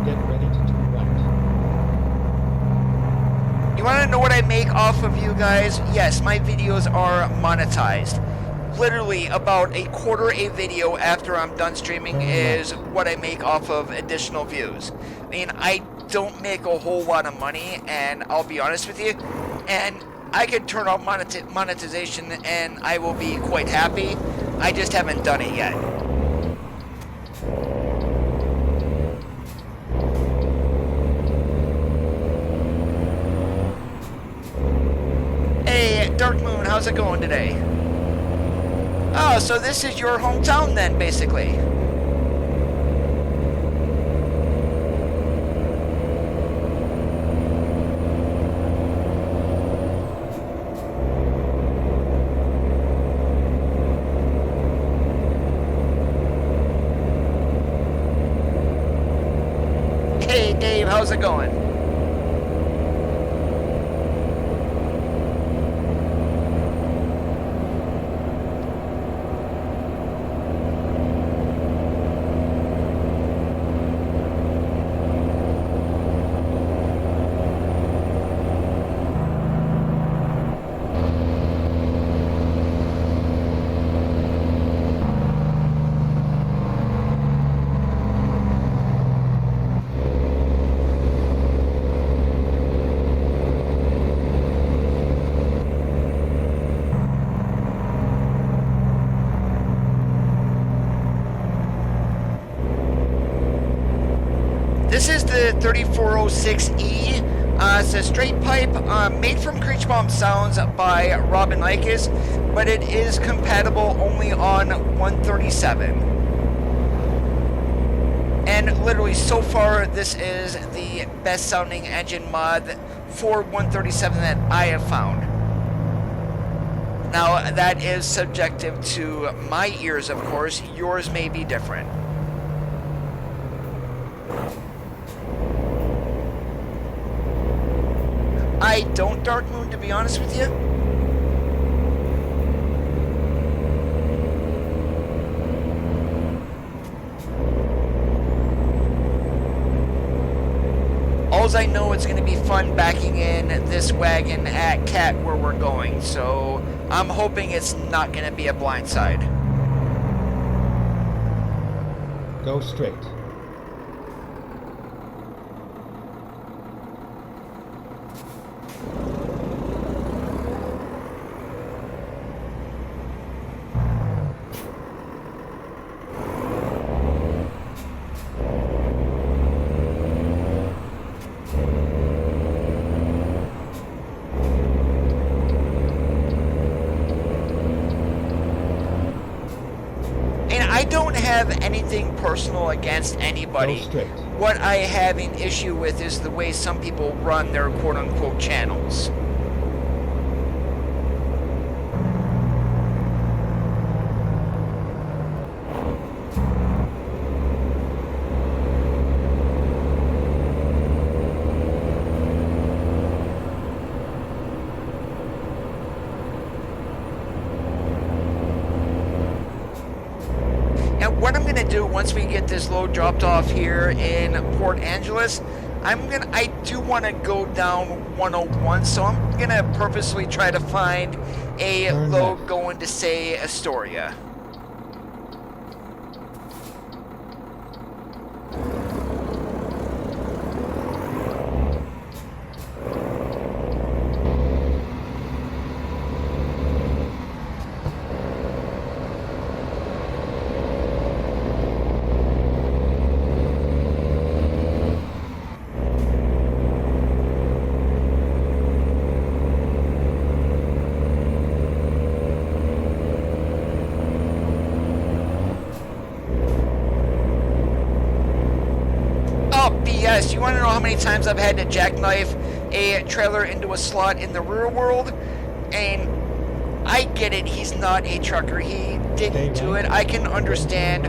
Get ready to turn right. You want to know what I make off of you guys? Yes, my videos are monetized. Literally about a quarter a video after I'm done streaming is what I make off of additional views. I mean, I don't make a whole lot of money, and I'll be honest with you, and I could turn off monetization and I will be quite happy. I just haven't done it yet. Hey, Dark Moon, how's it going today? Oh, so this is your hometown then, basically. Hey, Dave, how's it going? This is the 3406E. It's a straight pipe made from Creech Bomb Sounds by Robin Ikes, but it is compatible only on 137. And literally, so far, this is the best sounding engine mod for 137 that I have found. Now, that is subjective to my ears, of course. Yours may be different. I don't, Dark Moon, to be honest with you. Alls I know it's going to be fun backing in this wagon at Cat where we're going, so I'm hoping it's not going to be a blindside. Go straight. don't have anything personal against anybody. Go straight. What I have an issue with is the way some people run their quote-unquote channels. What I'm going to do once we get this load dropped off here in Port Angeles, I do want to go down 101, so I'm going to purposely try to find a load going to, say, Astoria. Yes, you want to know how many times I've had to jackknife a trailer into a slot in the rear world? And I get it, he's not a trucker, he didn't do it. I can understand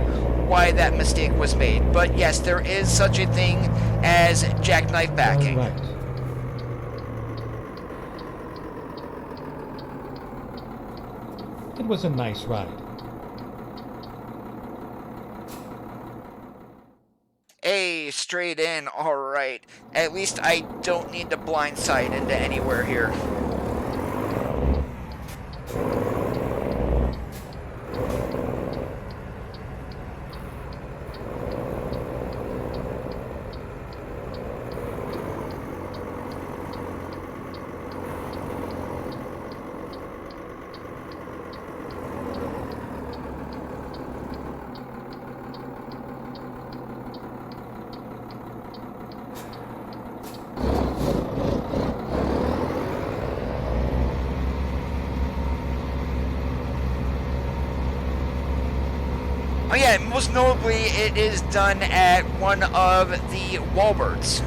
why that mistake was made. But yes, there is such a thing as jackknife backing. Right. It was a nice ride. Hey, straight in, alright. At least I don't need to blindside into anywhere here. Oh yeah, most notably it is done at one of the Wallbirds.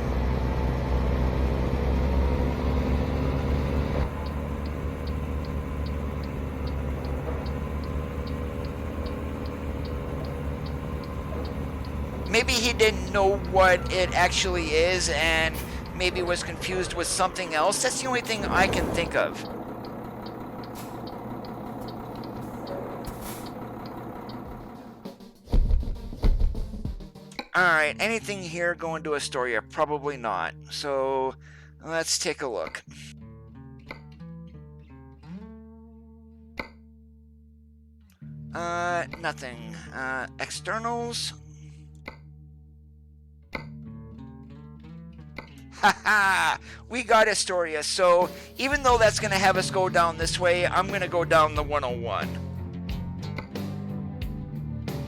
Maybe he didn't know what it actually is and maybe was confused with something else. That's the only thing I can think of. Alright, anything here going to Astoria? Probably not. So, let's take a look. Nothing. Externals? Haha! We got Astoria, so even though that's going to have us go down this way, I'm going to go down the 101.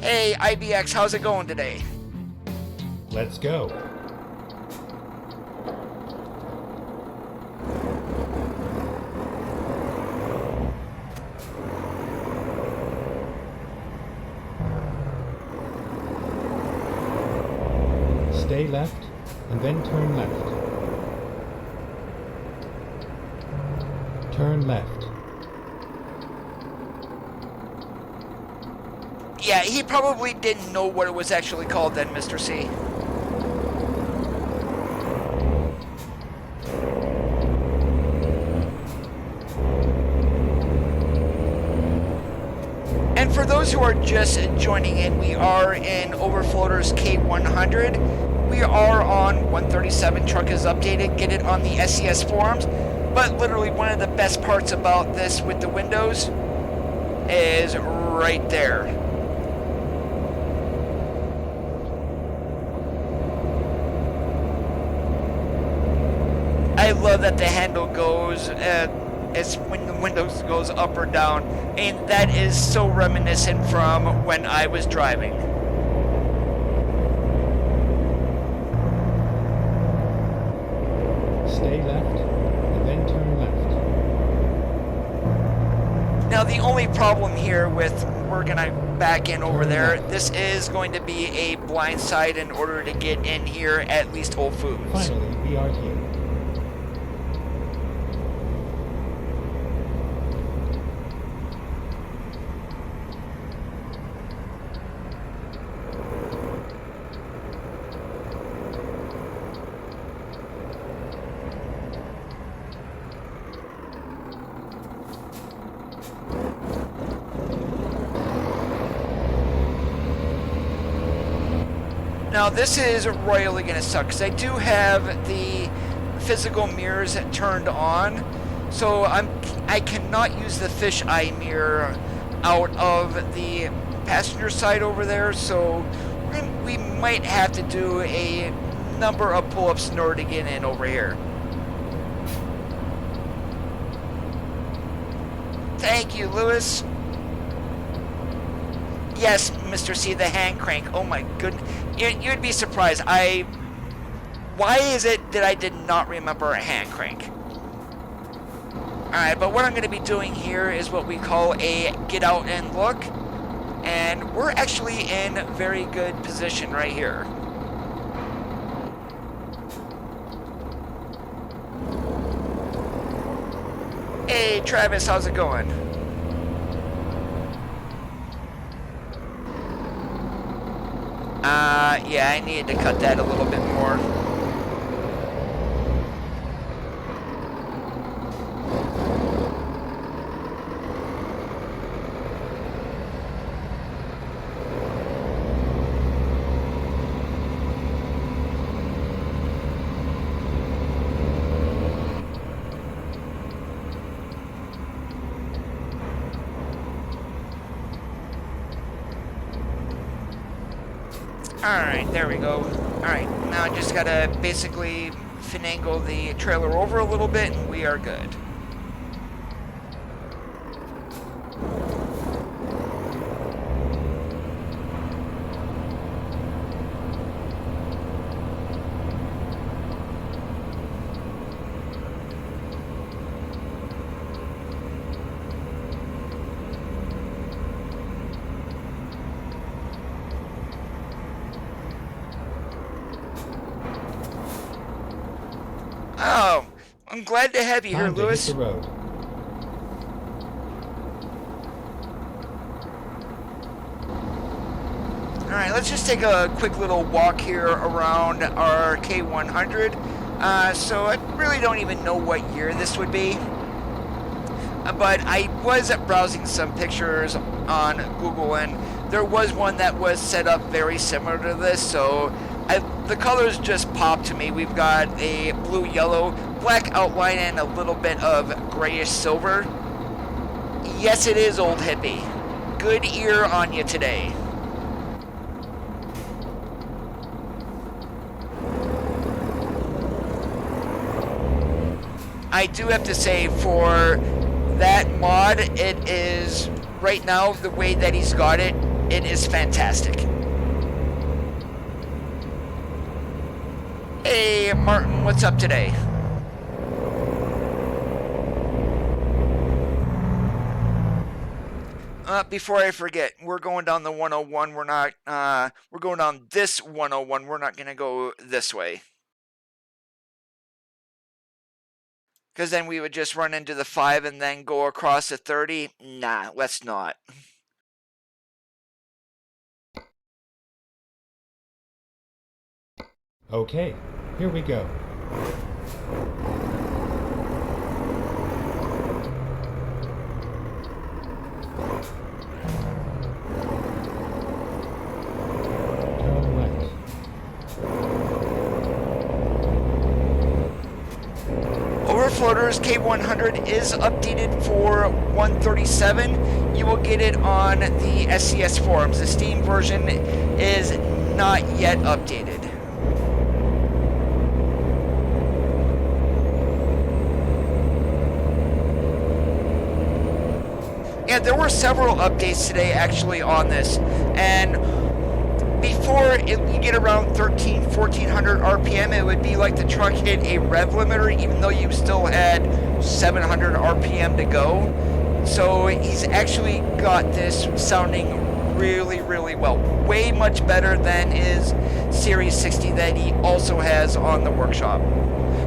Hey, IBX, how's it going today? Let's go. Stay left and then turn left. Turn left. Yeah, he probably didn't know what it was actually called then, Mr. C. And for those who are just joining in, we are in Overfloater's K100. We are on 137. Truck is updated. Get it on the SES forums. But literally one of the best parts about this with the windows is right there. I love that the handle goes it's when the windows goes up or down, and that is so reminiscent from when I was driving. Stay left and then turn left. Now the only problem here with we're gonna back in over Turn there. left. This is going to be a blind side in order to get in here at least Whole Foods. Finally, we are here. Now this is royally going to suck because I do have the physical mirrors turned on, so I cannot use the fisheye mirror out of the passenger side over there, so we might have to do a number of pull-ups in order to get in over here. Thank you, Lewis. Yes, Mr. C, the hand crank. Oh my goodness. You'd be surprised. Why is it that I did not remember a hand crank? Alright, but what I'm going to be doing here is what we call a get out and look. And we're actually in very good position right here. Hey, Travis, how's it going? Yeah, I needed to cut that a little bit more. Alright, there we go. Alright, now I just gotta basically finagle the trailer over a little bit and we are good. Oh, I'm glad to have you here, Time to hit Lewis. the road. Alright, let's just take a quick little walk here around our K100. So I really don't even know what year this would be. But I was browsing some pictures on Google and there was one that was set up very similar to this, so the colors just popped to me. We've got a blue, yellow, black outline and a little bit of grayish silver. Yes, it is old hippie. Good ear on you today. I do have to say, for that mod, it is, right now, the way that he's got it, it is fantastic. Hey, Martin, what's up today? Before I forget, we're going down the 101. We're not, we're going down this 101. We're not going to go this way. Because then we would just run into the 5 and then go across the 30. Nah, let's not. Okay, here we go. Turn left. Overfloaters K100 is updated for 137. You will get it on the SCS forums. The Steam version is not yet updated. Yeah, there were several updates today actually on this, and before you get around 1400 RPM, it would be like the truck hit a rev limiter, even though you still had 700 RPM to go. So he's actually got this sounding really, really well. Way much better than his Series 60 that he also has on the workshop.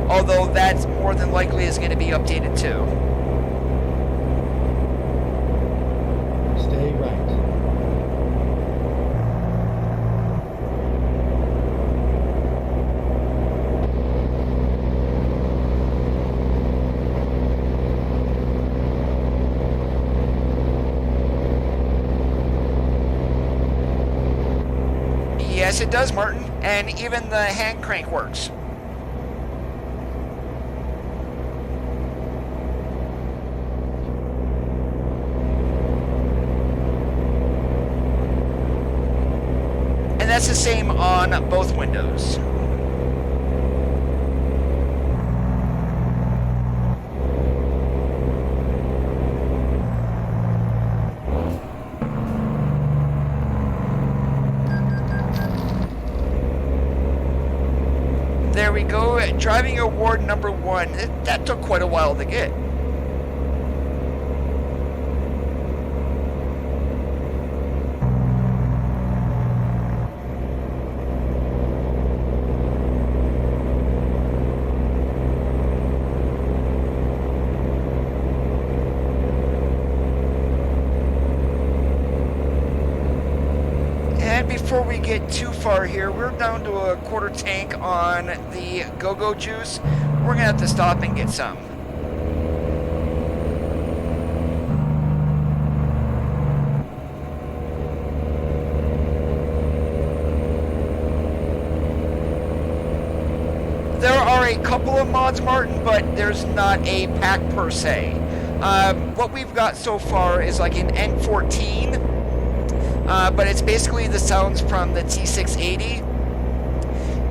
Although that's more than likely is going to be updated too. Stay right. Yes, it does, Martin, and even the hand crank works. And that's the same on both windows. There we go, driving award number 1. That took quite a while to get. And before we get too far here, we're down to a quarter tank on the go-go juice. We're gonna have to stop and get some. There are a couple of mods, Martin, but there's not a pack per se. What we've got so far is like an N14, but it's basically the sounds from the T680.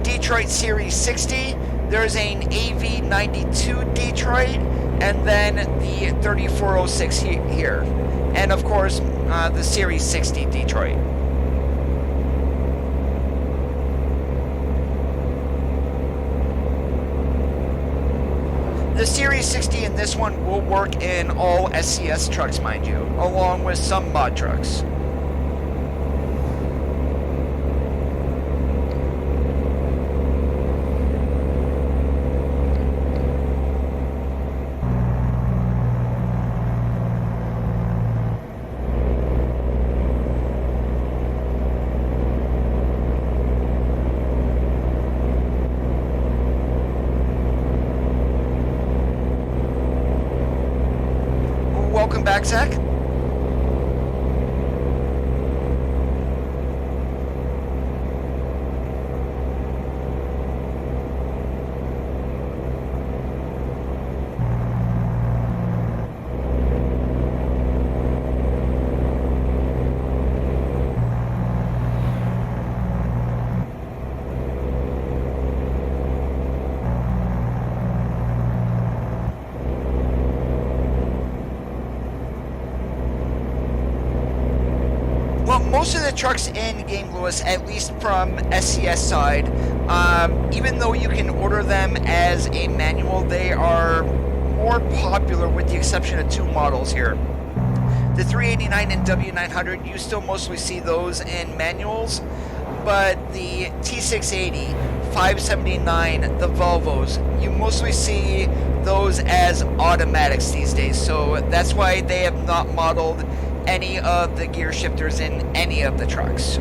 Detroit Series 60, there's an AV92 Detroit, and then the 3406 here. And of course, the Series 60 Detroit. The Series 60 in this one will work in all SCS trucks, mind you, along with some mod trucks. Welcome back, Zach. Most of the trucks in Game Lewis, at least from SCS side, even though you can order them as a manual, they are more popular with the exception of 2 models here. The 389 and W900, you still mostly see those in manuals, but the T680, 579, the Volvos, you mostly see those as automatics these days, so that's why they have not modeled any of the gear shifters in any of the trucks.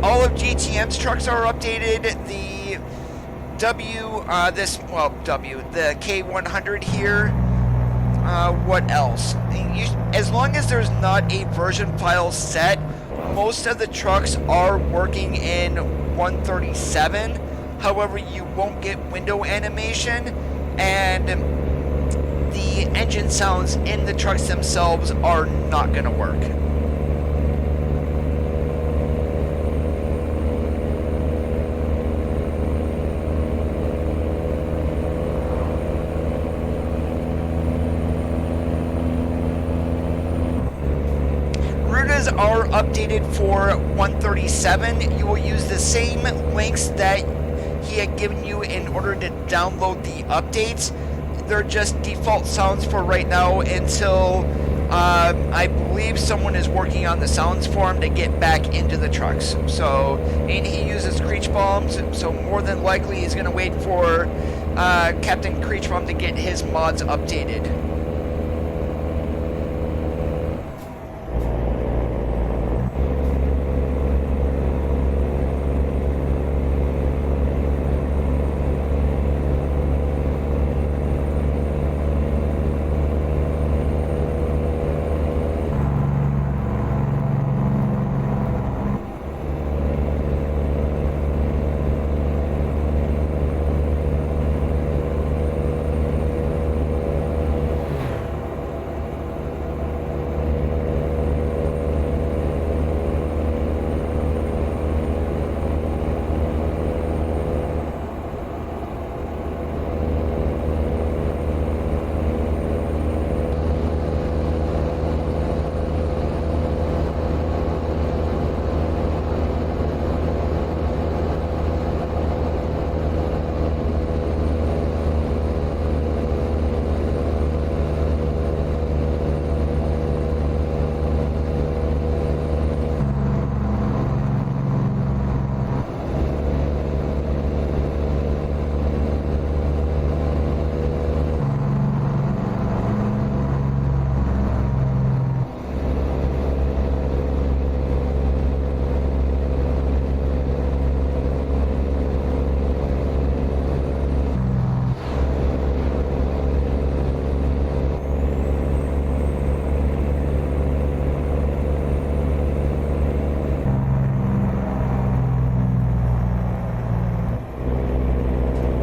All of GTM's trucks are updated. The the K100 here. What else? As long as there's not a version file set, most of the trucks are working in 137. However, you won't get window animation, and the engine sounds in the trucks themselves are not going to work. Rutas are updated for 137. You will use the same links that he had given you in order to download the updates. They're just default sounds for right now until I believe someone is working on the sounds for him to get back into the trucks. So, and he uses Creech bombs, so more than likely he's going to wait for Captain Creech bomb to get his mods updated.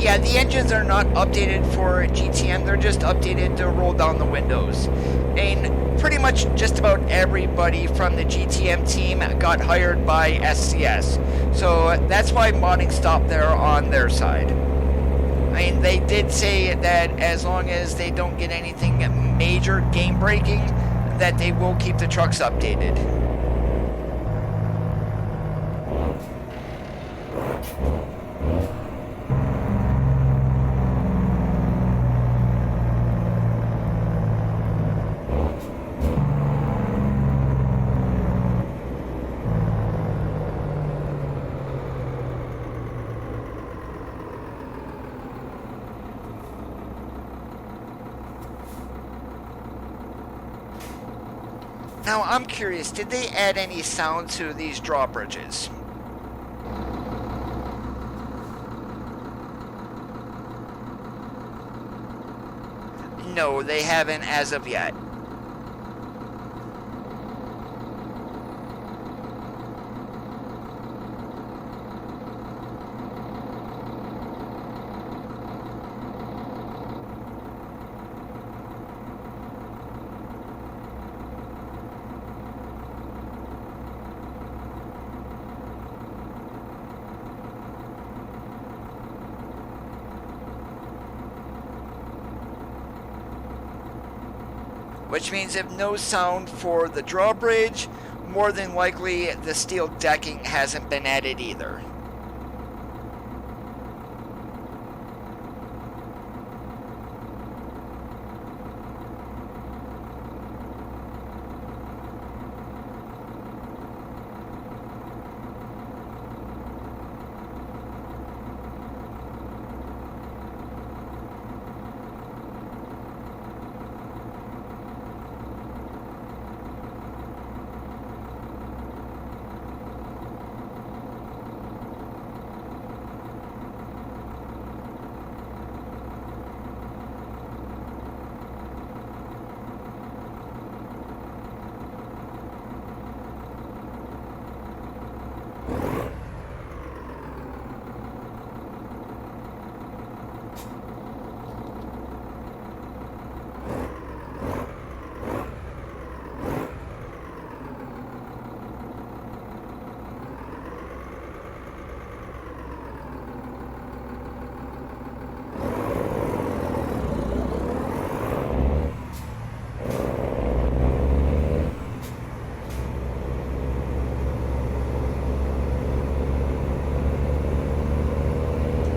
Yeah, the engines are not updated for GTM, they're just updated to roll down the windows. And pretty much just about everybody from the GTM team got hired by SCS. So that's why modding stopped there on their side. I mean, they did say that as long as they don't get anything major game breaking, that they will keep the trucks updated. Now, I'm curious, did they add any sound to these drawbridges? No, they haven't as of yet. Which means if no sound for the drawbridge, more than likely the steel decking hasn't been added either.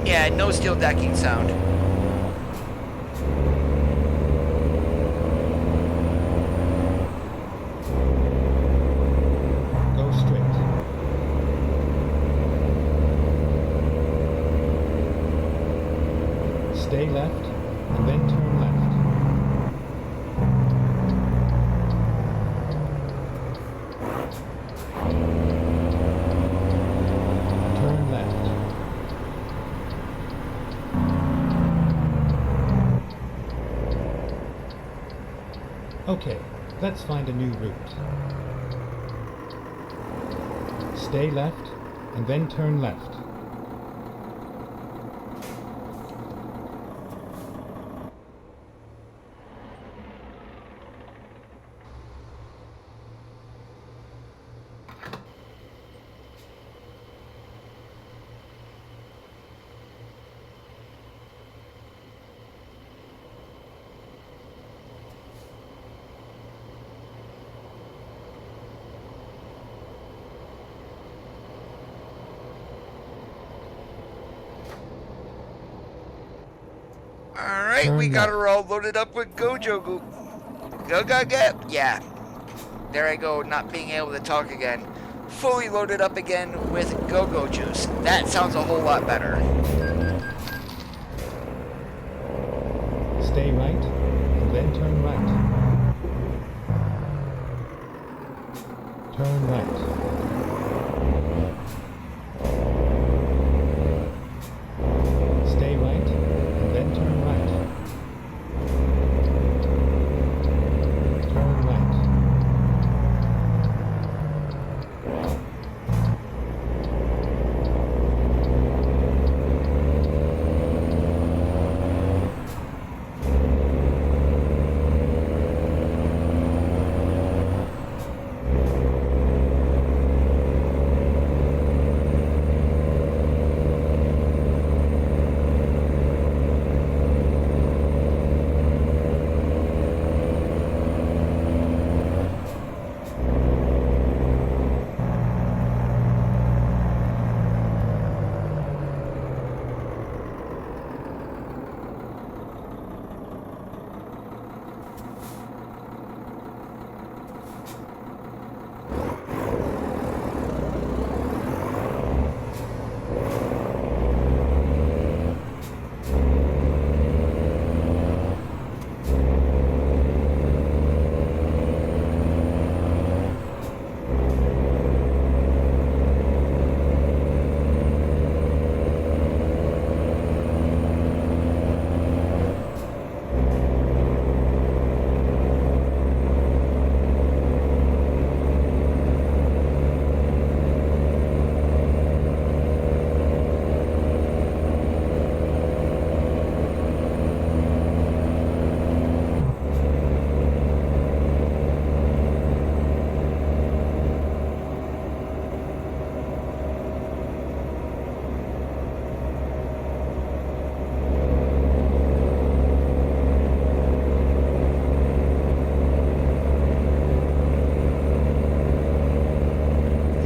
Yeah, no steel decking sound. Stay left, and then turn left. Turn left. Okay, let's find a new route. Stay left, and then turn left. Alright, we got her all loaded up with Gojo. Yeah. There I go, not being able to talk again. Fully loaded up again with Go-Go Juice. That sounds a whole lot better. Stay right, and then turn right. Turn right. Stay right, and then turn right. Turn right.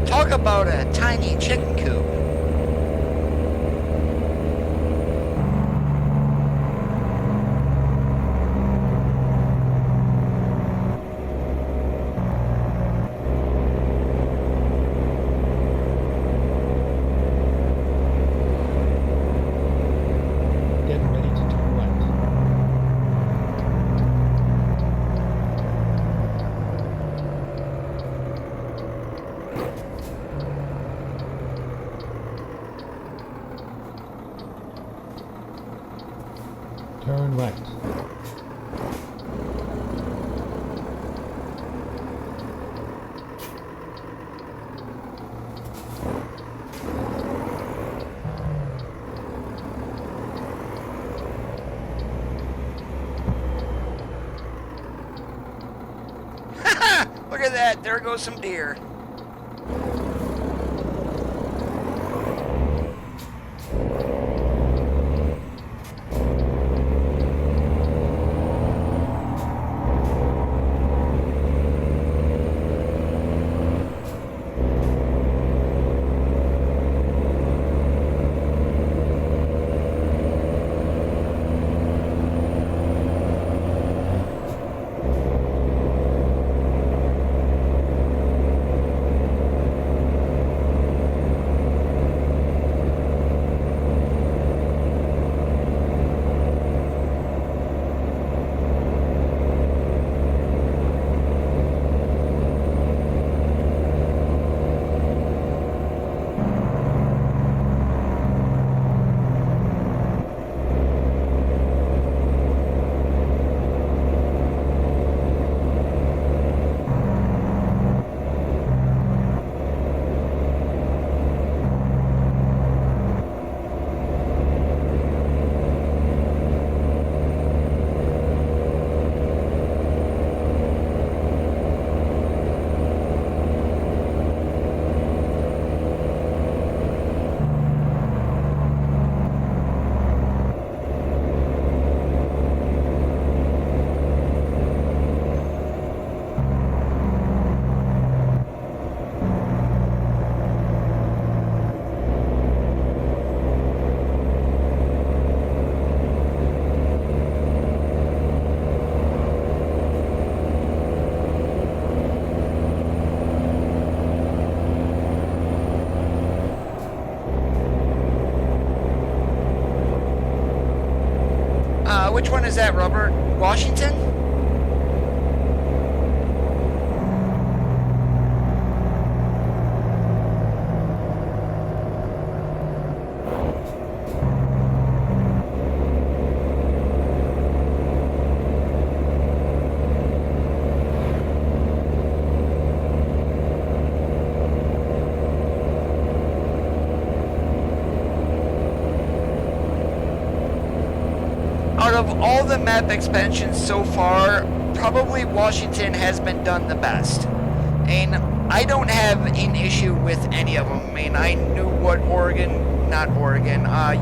Talk about a tiny chicken coop. Get ready to turn right. Turn right. Look at that, there goes some deer. Which one is that, Robert? Washington? Out of all the map expansions so far, probably Washington has been done the best. And I don't have an issue with any of them. I mean, I knew what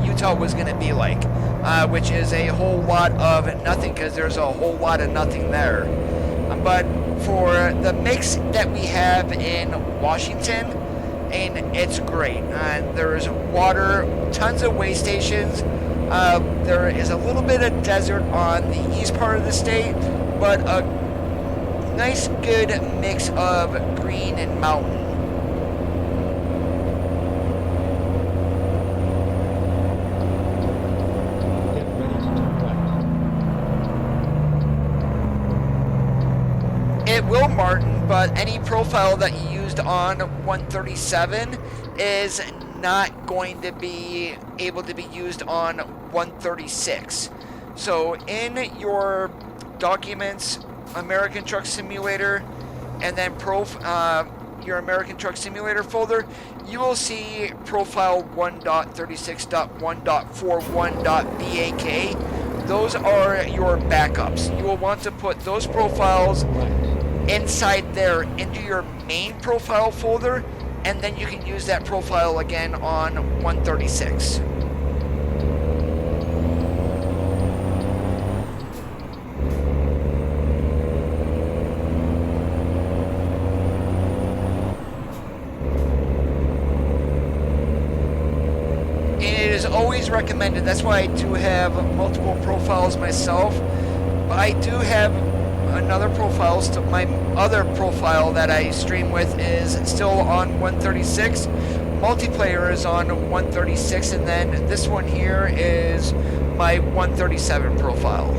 Utah was going to be like, which is a whole lot of nothing, because there's a whole lot of nothing there. But for the mix that we have in Washington, and it's great. There's water, tons of way stations. There is a little bit of desert on the east part of the state, but a nice good mix of green and mountain. Get ready to turn right. It will, Martin, but any profile that you used on 137 is not going to be able to be used on 136. So in your documents, American Truck Simulator, and then your American Truck Simulator folder, you will see profile 1.36.1.41.BAK. Those are your backups. You will want to put those profiles inside there into your main profile folder, and then you can use that profile again on 136. And it is always recommended, that's why I do have multiple profiles myself, but I do have another profile, my other profile that I stream with is still on 136. Multiplayer is on 136, and then this one here is my 137 profile.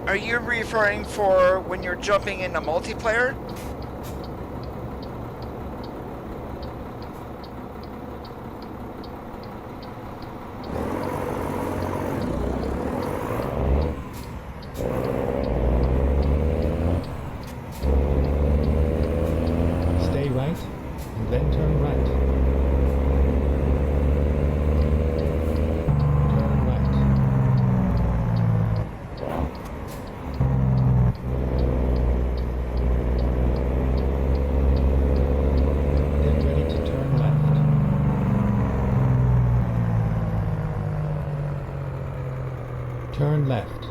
Are you referring for when you're jumping into multiplayer? Stay right, and then turn right. Turn left.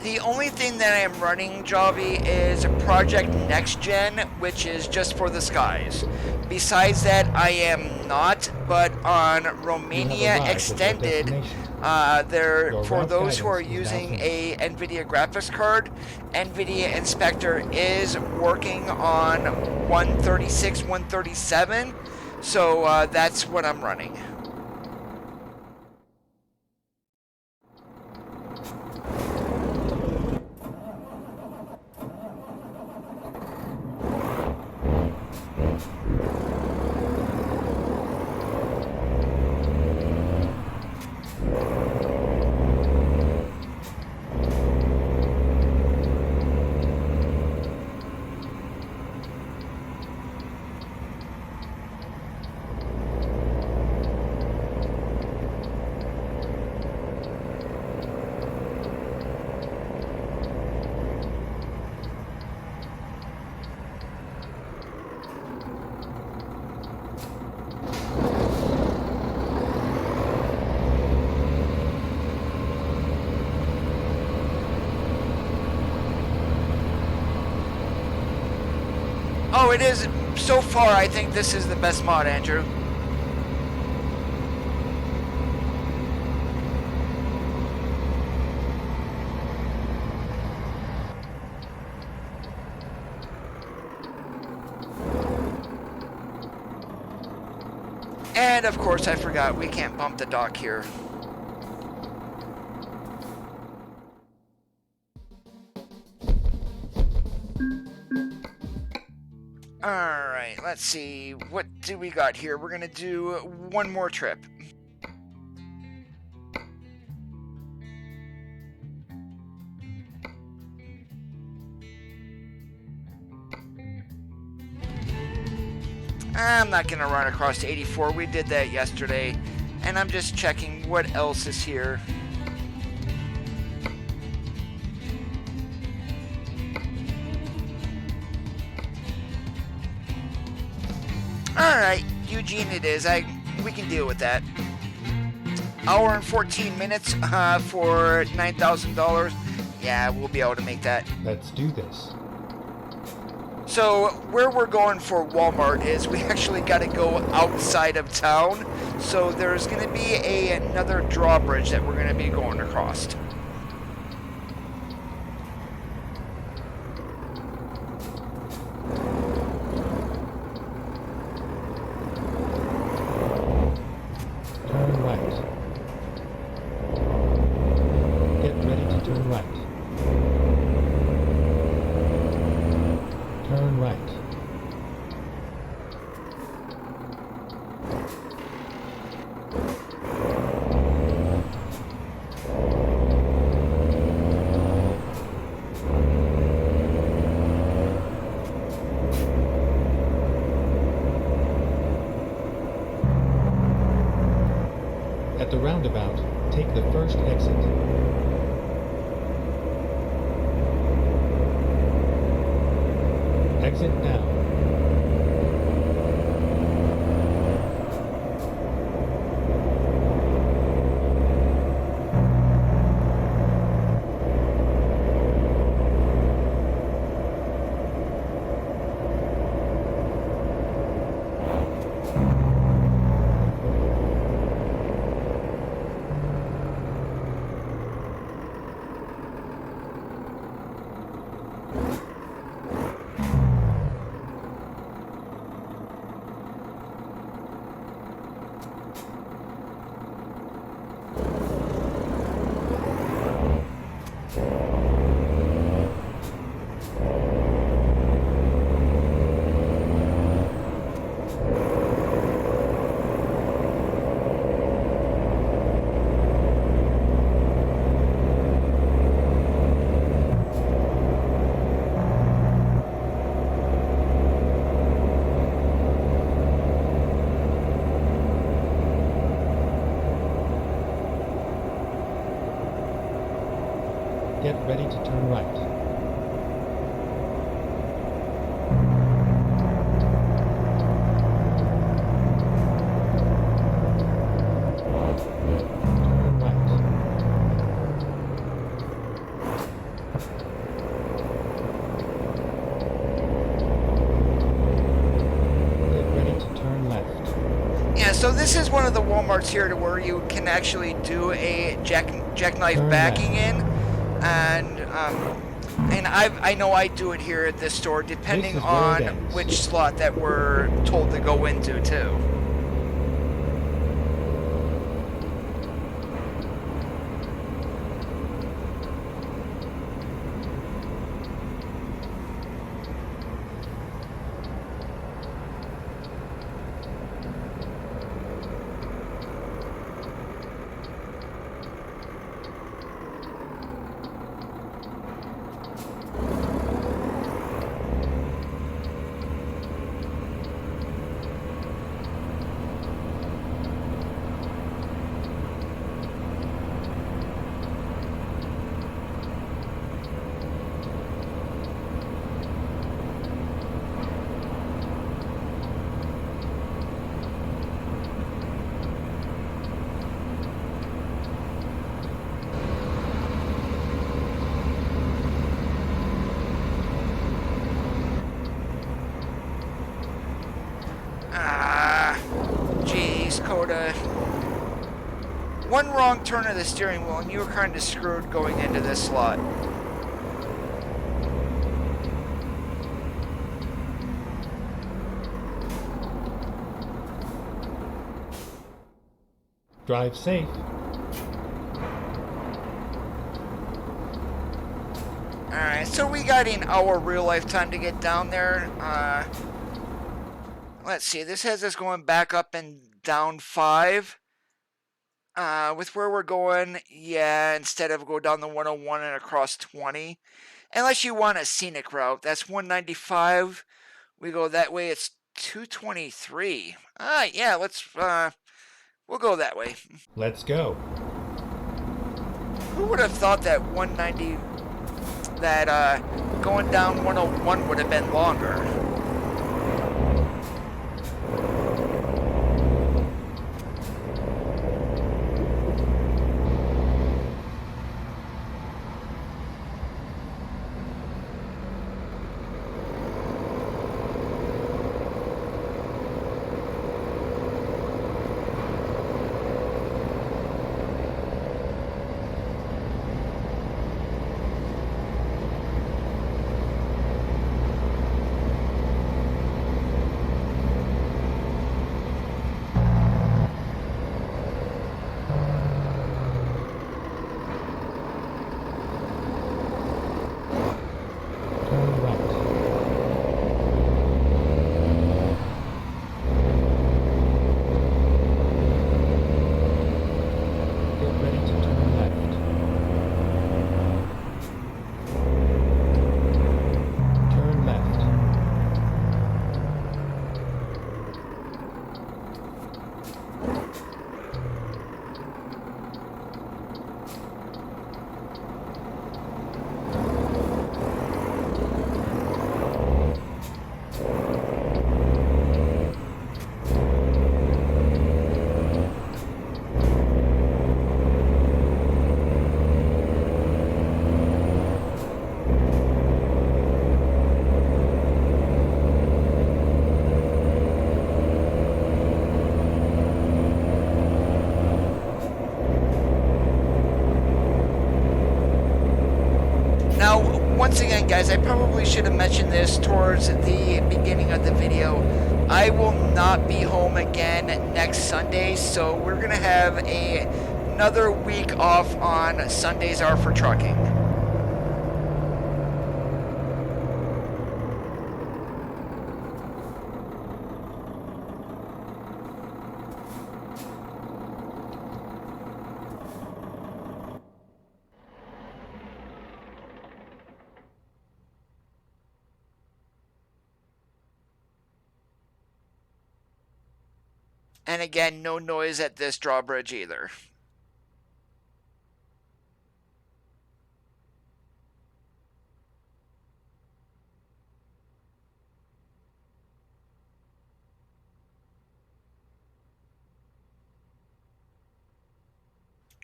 The only thing that I am running, Javi, is Project Next Gen, which is just for the skies. Besides that, I am not, but on Romania Extended, for those who are using a NVIDIA graphics card, NVIDIA Inspector is working on 136, 137, so that's what I'm running. So it is, so far I think this is the best mod, Andrew. And of course I forgot, we can't bump the dock here. Alright, let's see, what do we got here? We're gonna do one more trip. I'm not gonna run across to 84, we did that yesterday, and I'm just checking what else is here. Alright, Eugene it is. We can deal with that. Hour and 14 minutes for $9,000. Yeah, we'll be able to make that. Let's do this. So where we're going for Walmart is we actually got to go outside of town. So there's going to be another drawbridge that we're going to be going across. Turn right. Get ready to turn right. Turn right. At the roundabout, take the first exit. Exit now. Get ready to turn right. Turn right. Get ready to turn left. Yeah, so this is one of the Walmarts here to where you can actually do a jackknife Turn backing left. in, and I know I do it here at this store depending This is where on it ends. which slot that we're told to go into too. One wrong turn of the steering wheel and you were kind of screwed going into this slot. Drive safe. Alright, so we got an hour real life time to get down there. Let's see, this has us going back up and down 5. With where we're going, yeah, instead of go down the 101 and across 20. Unless you want a scenic route, that's 195. We go that way, it's 223. Yeah, we'll go that way. Let's go. Who would have thought that 190, that going down 101 would have been longer? Once again, guys, I probably should have mentioned this towards the beginning of the video. I will not be home again next Sunday, so we're going to have another week off on Sundays Are for Trucking. And again, no noise at this drawbridge either.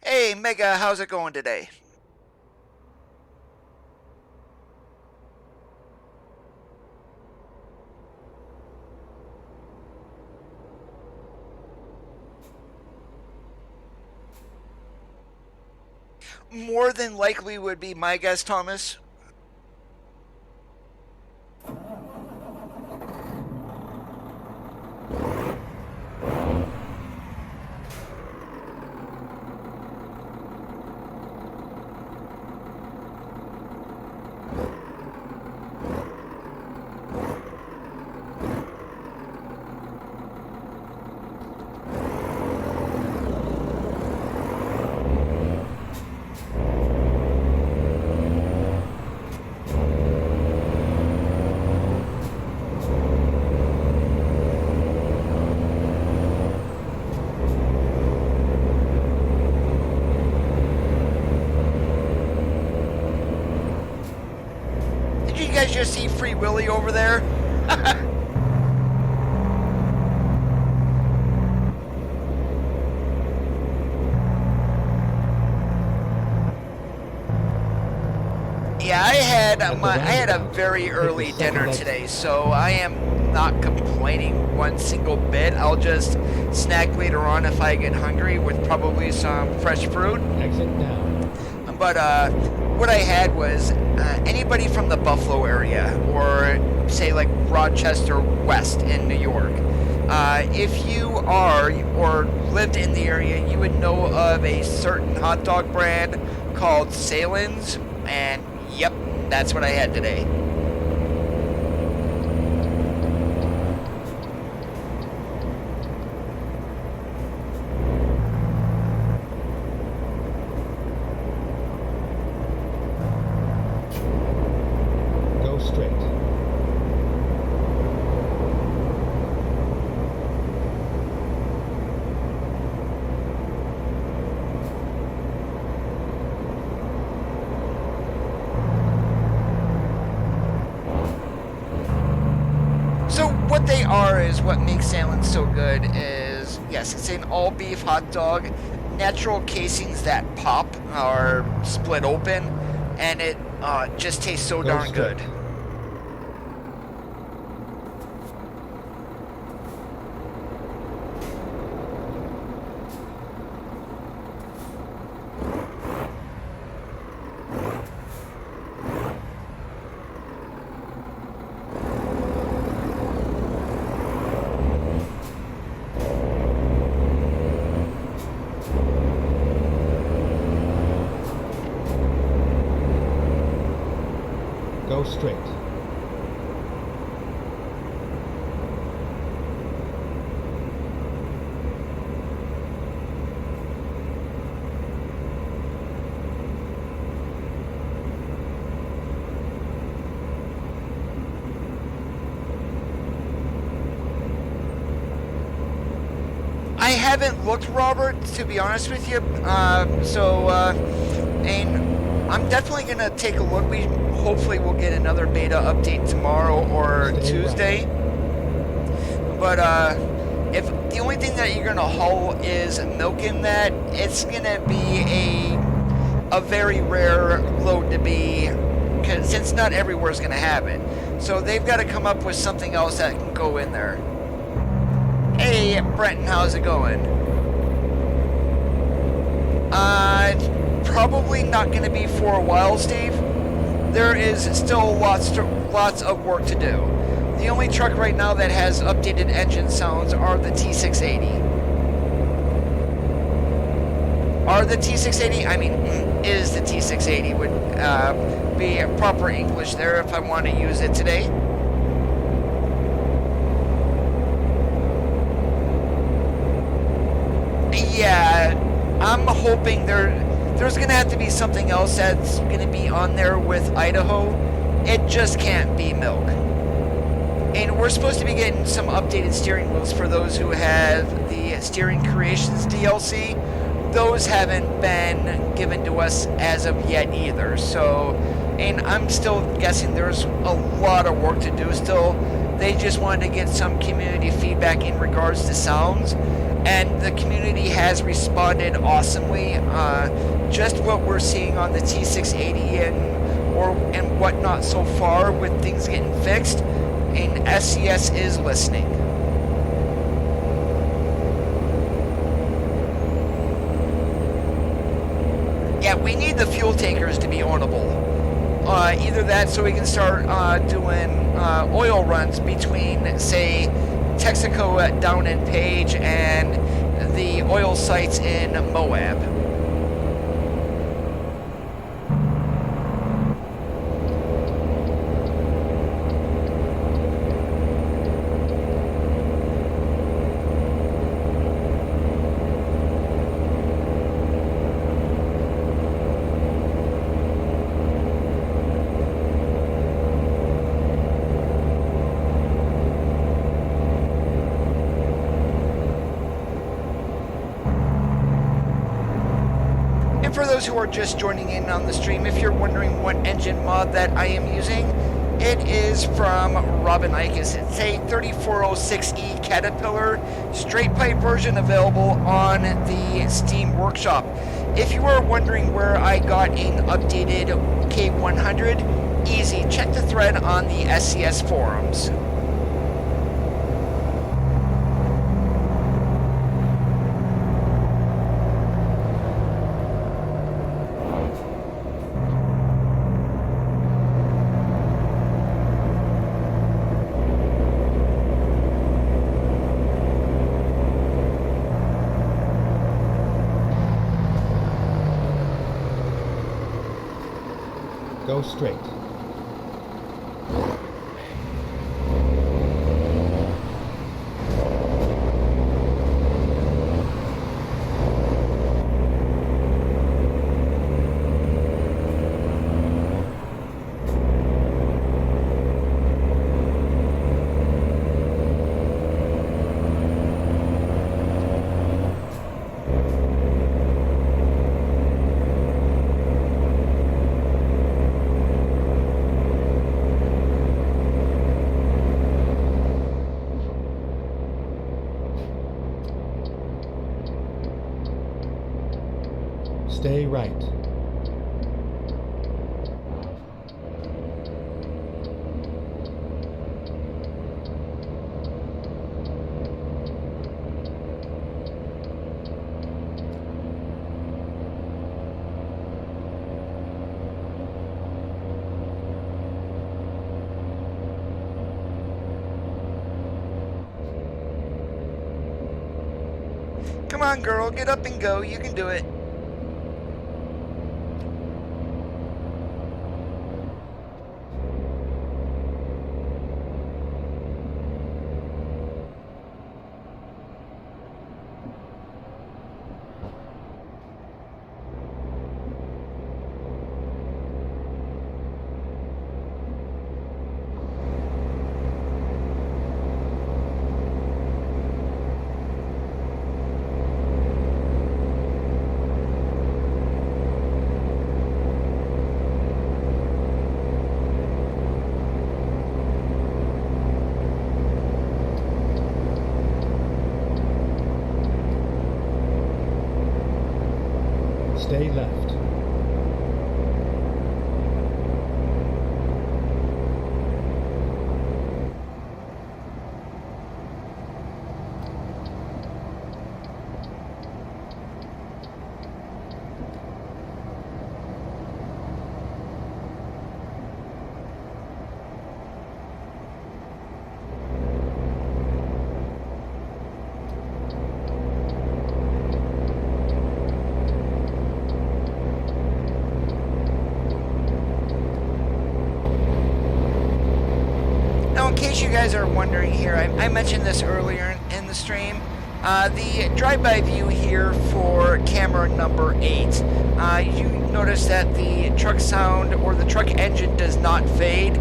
Hey, Mega, how's it going today? More than likely would be my guess, Thomas. Just see Free Willy over there. Yeah, I had a very early dinner today, so I am not complaining one single bit. I'll just snack later on if I get hungry with probably some fresh fruit. Exit now. But what I had was anybody from the Buffalo area or say like Rochester West in New York. If you are or lived in the area, you would know of a certain hot dog brand called Salen's, and yep, that's what I had today. Go straight. So what they are is what makes Salem so good is, yes, it's an all beef hot dog, natural casings that pop or split open, and it just tastes so darn good. Go straight. I haven't looked, Robert, to be honest with you. And I'm definitely gonna take a look. We hopefully will get another beta update tomorrow or Tuesday. But if the only thing that you're gonna haul is milk in that, it's gonna be a very rare load to be, since not everywhere is gonna have it. So they've got to come up with something else that can go in there. Hey, Brenton, how's it going? Probably not going to be for a while, Steve. There is still lots of work to do. The only truck right now that has updated engine sounds are the T680. Are the T680? I mean, is the T680 would be proper English there if I want to use it today. Yeah, I'm hoping there's going to have to be something else that's going to be on there with Idaho. It just can't be milk. And we're supposed to be getting some updated steering wheels for those who have the Steering Creations DLC. Those haven't been given to us as of yet either. So, and I'm still guessing there's a lot of work to do still. They just wanted to get some community feedback in regards to sounds. And the community has responded awesomely. Just what we're seeing on the T680 and whatnot so far with things getting fixed, and SCS is listening. Yeah, we need the fuel tankers to be ownable. Either that, so we can start doing oil runs between, say, Texaco down in Page and the oil sites in Moab. For those who are just joining in on the stream, if you're wondering what engine mod that I am using, it is from Robin Ikes. It's a 3406E Caterpillar straight pipe version available on the Steam Workshop. If you are wondering where I got an updated K100, easy, check the thread on the SCS forums. Go straight. Stay right. Come on, girl, get up and go. You can do it. Stay left. Now, in case you guys are wondering here, I mentioned this earlier in the stream. The drive-by view here for camera number 8. You notice that the truck sound or the truck engine does not fade.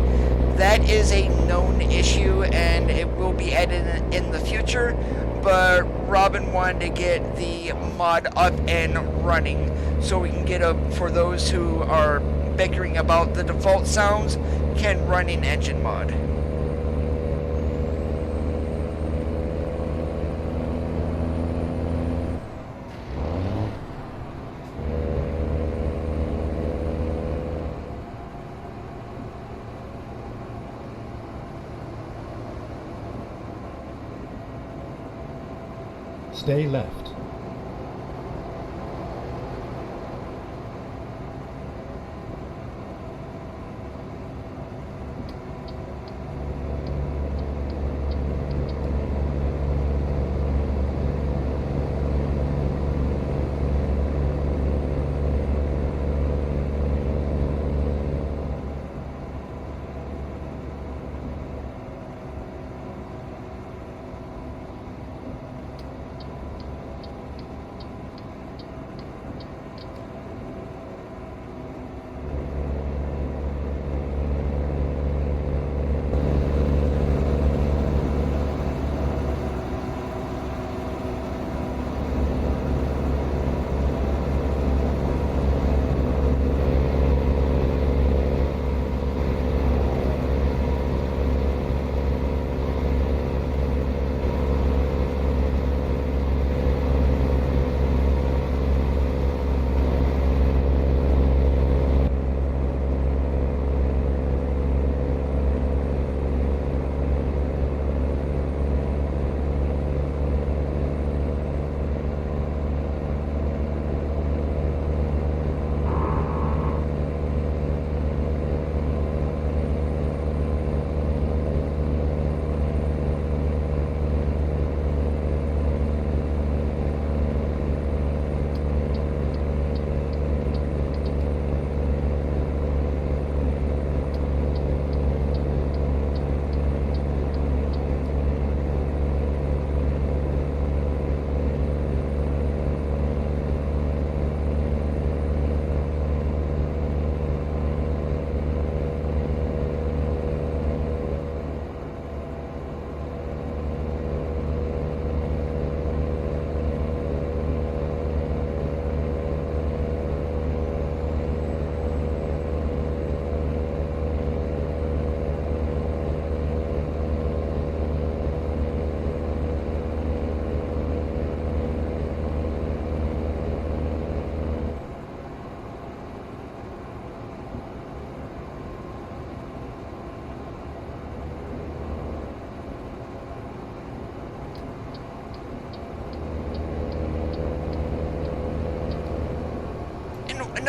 That is a known issue and it will be added in the future, but Robin wanted to get the mod up and running so we can get for those who are bickering about the default sounds, can run an engine mod. Stay left.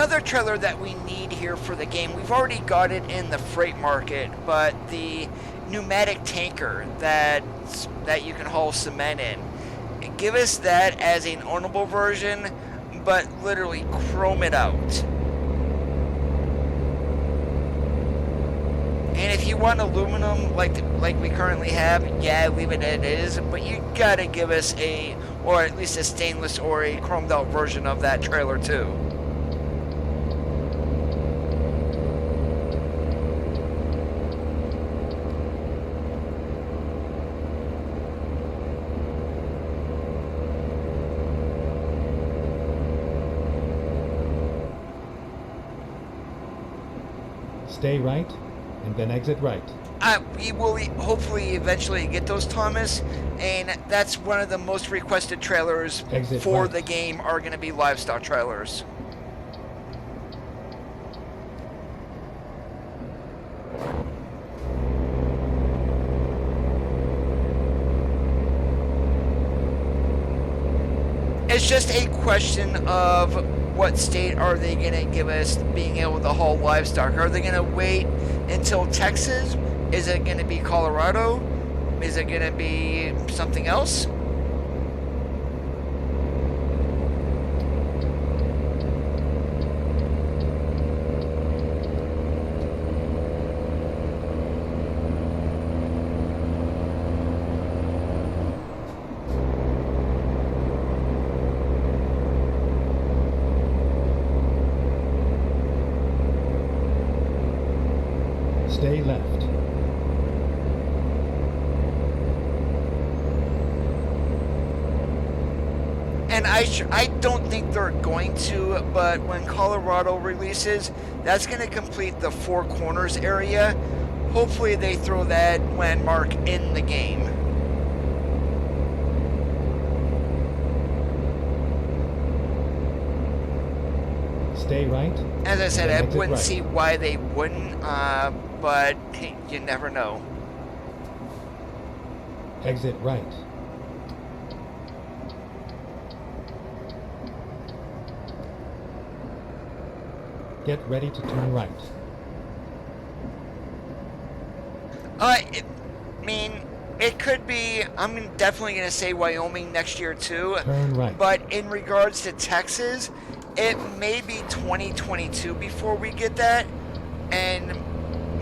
another trailer that we need here for the game, we've already got it in the freight market, but the pneumatic tanker that you can haul cement in. Give us that as an ownable version, but literally chrome it out. And if you want aluminum like we currently have, yeah, leave it as it is, but you gotta give us or at least a stainless or a chromed out version of that trailer too. Stay right, and then exit right. We will hopefully eventually get those, Thomas, and that's one of the most requested trailers for the game are going to be livestock trailers. It's just a question of what state are they going to give us being able to haul livestock? Are they going to wait until Texas? Is it going to be Colorado? Is it going to be something else? Stay left. And I don't think they're going to, but when Colorado releases, that's going to complete the Four Corners area. Hopefully they throw that landmark in the game. Stay right. As I said, I wouldn't see why they wouldn't, but you never know. Exit right. Get ready to turn right. I mean, it could be, I'm definitely going to say Wyoming next year too. Turn right. But in regards to Texas, it may be 2022 before we get that. And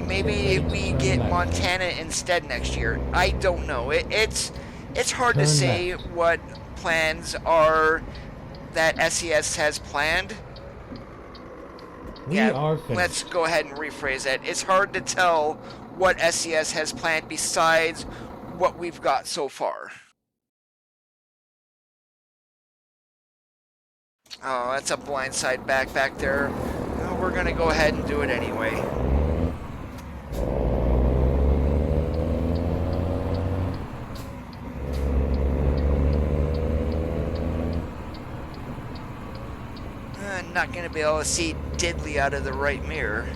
maybe we get Montana instead next year. I don't know. It's hard to say what plans are that SES has planned. Let's go ahead and rephrase it. It's hard to tell what SES has planned besides what we've got so far. Oh, that's a blindside back there. Oh, we're going to go ahead and do it anyway. I'm not going to be able to see diddly out of the right mirror.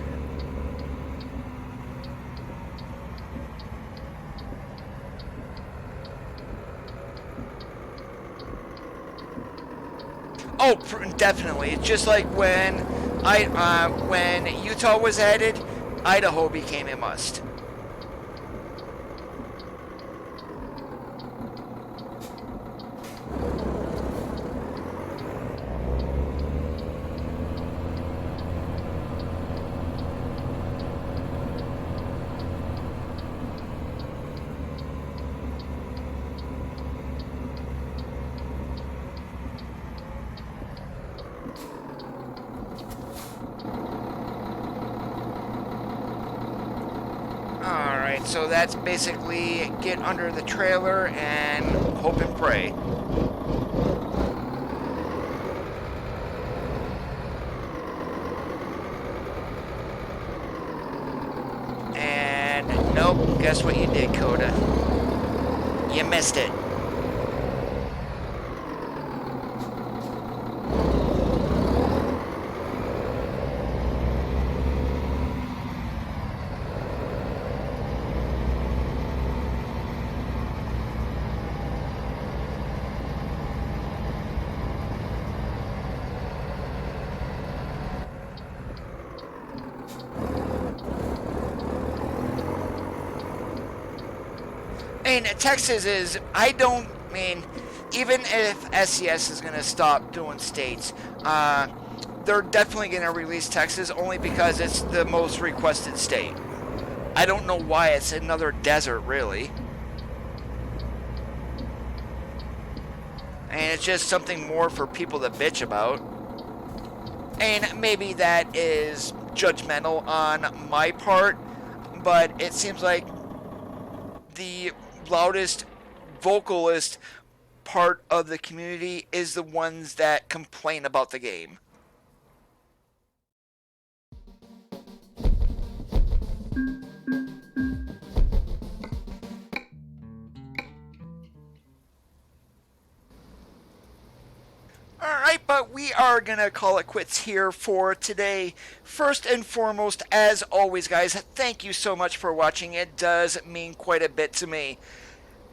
Oh, definitely. Just like when when Utah was added, Idaho became a must. So that's basically get under the trailer and hope and pray. And nope, guess what you did, Coda? You missed it. mean, Texas is, even if SCS is going to stop doing states, they're definitely going to release Texas only because it's the most requested state. I don't know why. It's another desert, really. And it's just something more for people to bitch about. And maybe that is judgmental on my part, but it seems like the loudest vocalist part of the community is the ones that complain about the game. Alright, but we are going to call it quits here for today. First and foremost, as always, guys, thank you so much for watching. It does mean quite a bit to me.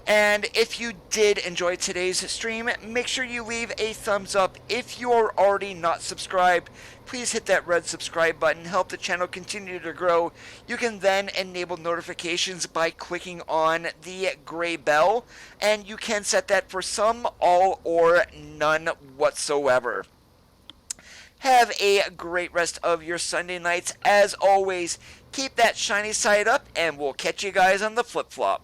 And if you did enjoy today's stream, make sure you leave a thumbs up. If you are already not subscribed, please hit that red subscribe button. Help the channel continue to grow. You can then enable notifications by clicking on the gray bell, and you can set that for some, all, or none whatsoever. Have a great rest of your Sunday nights. As always, keep that shiny side up, and we'll catch you guys on the flip-flop.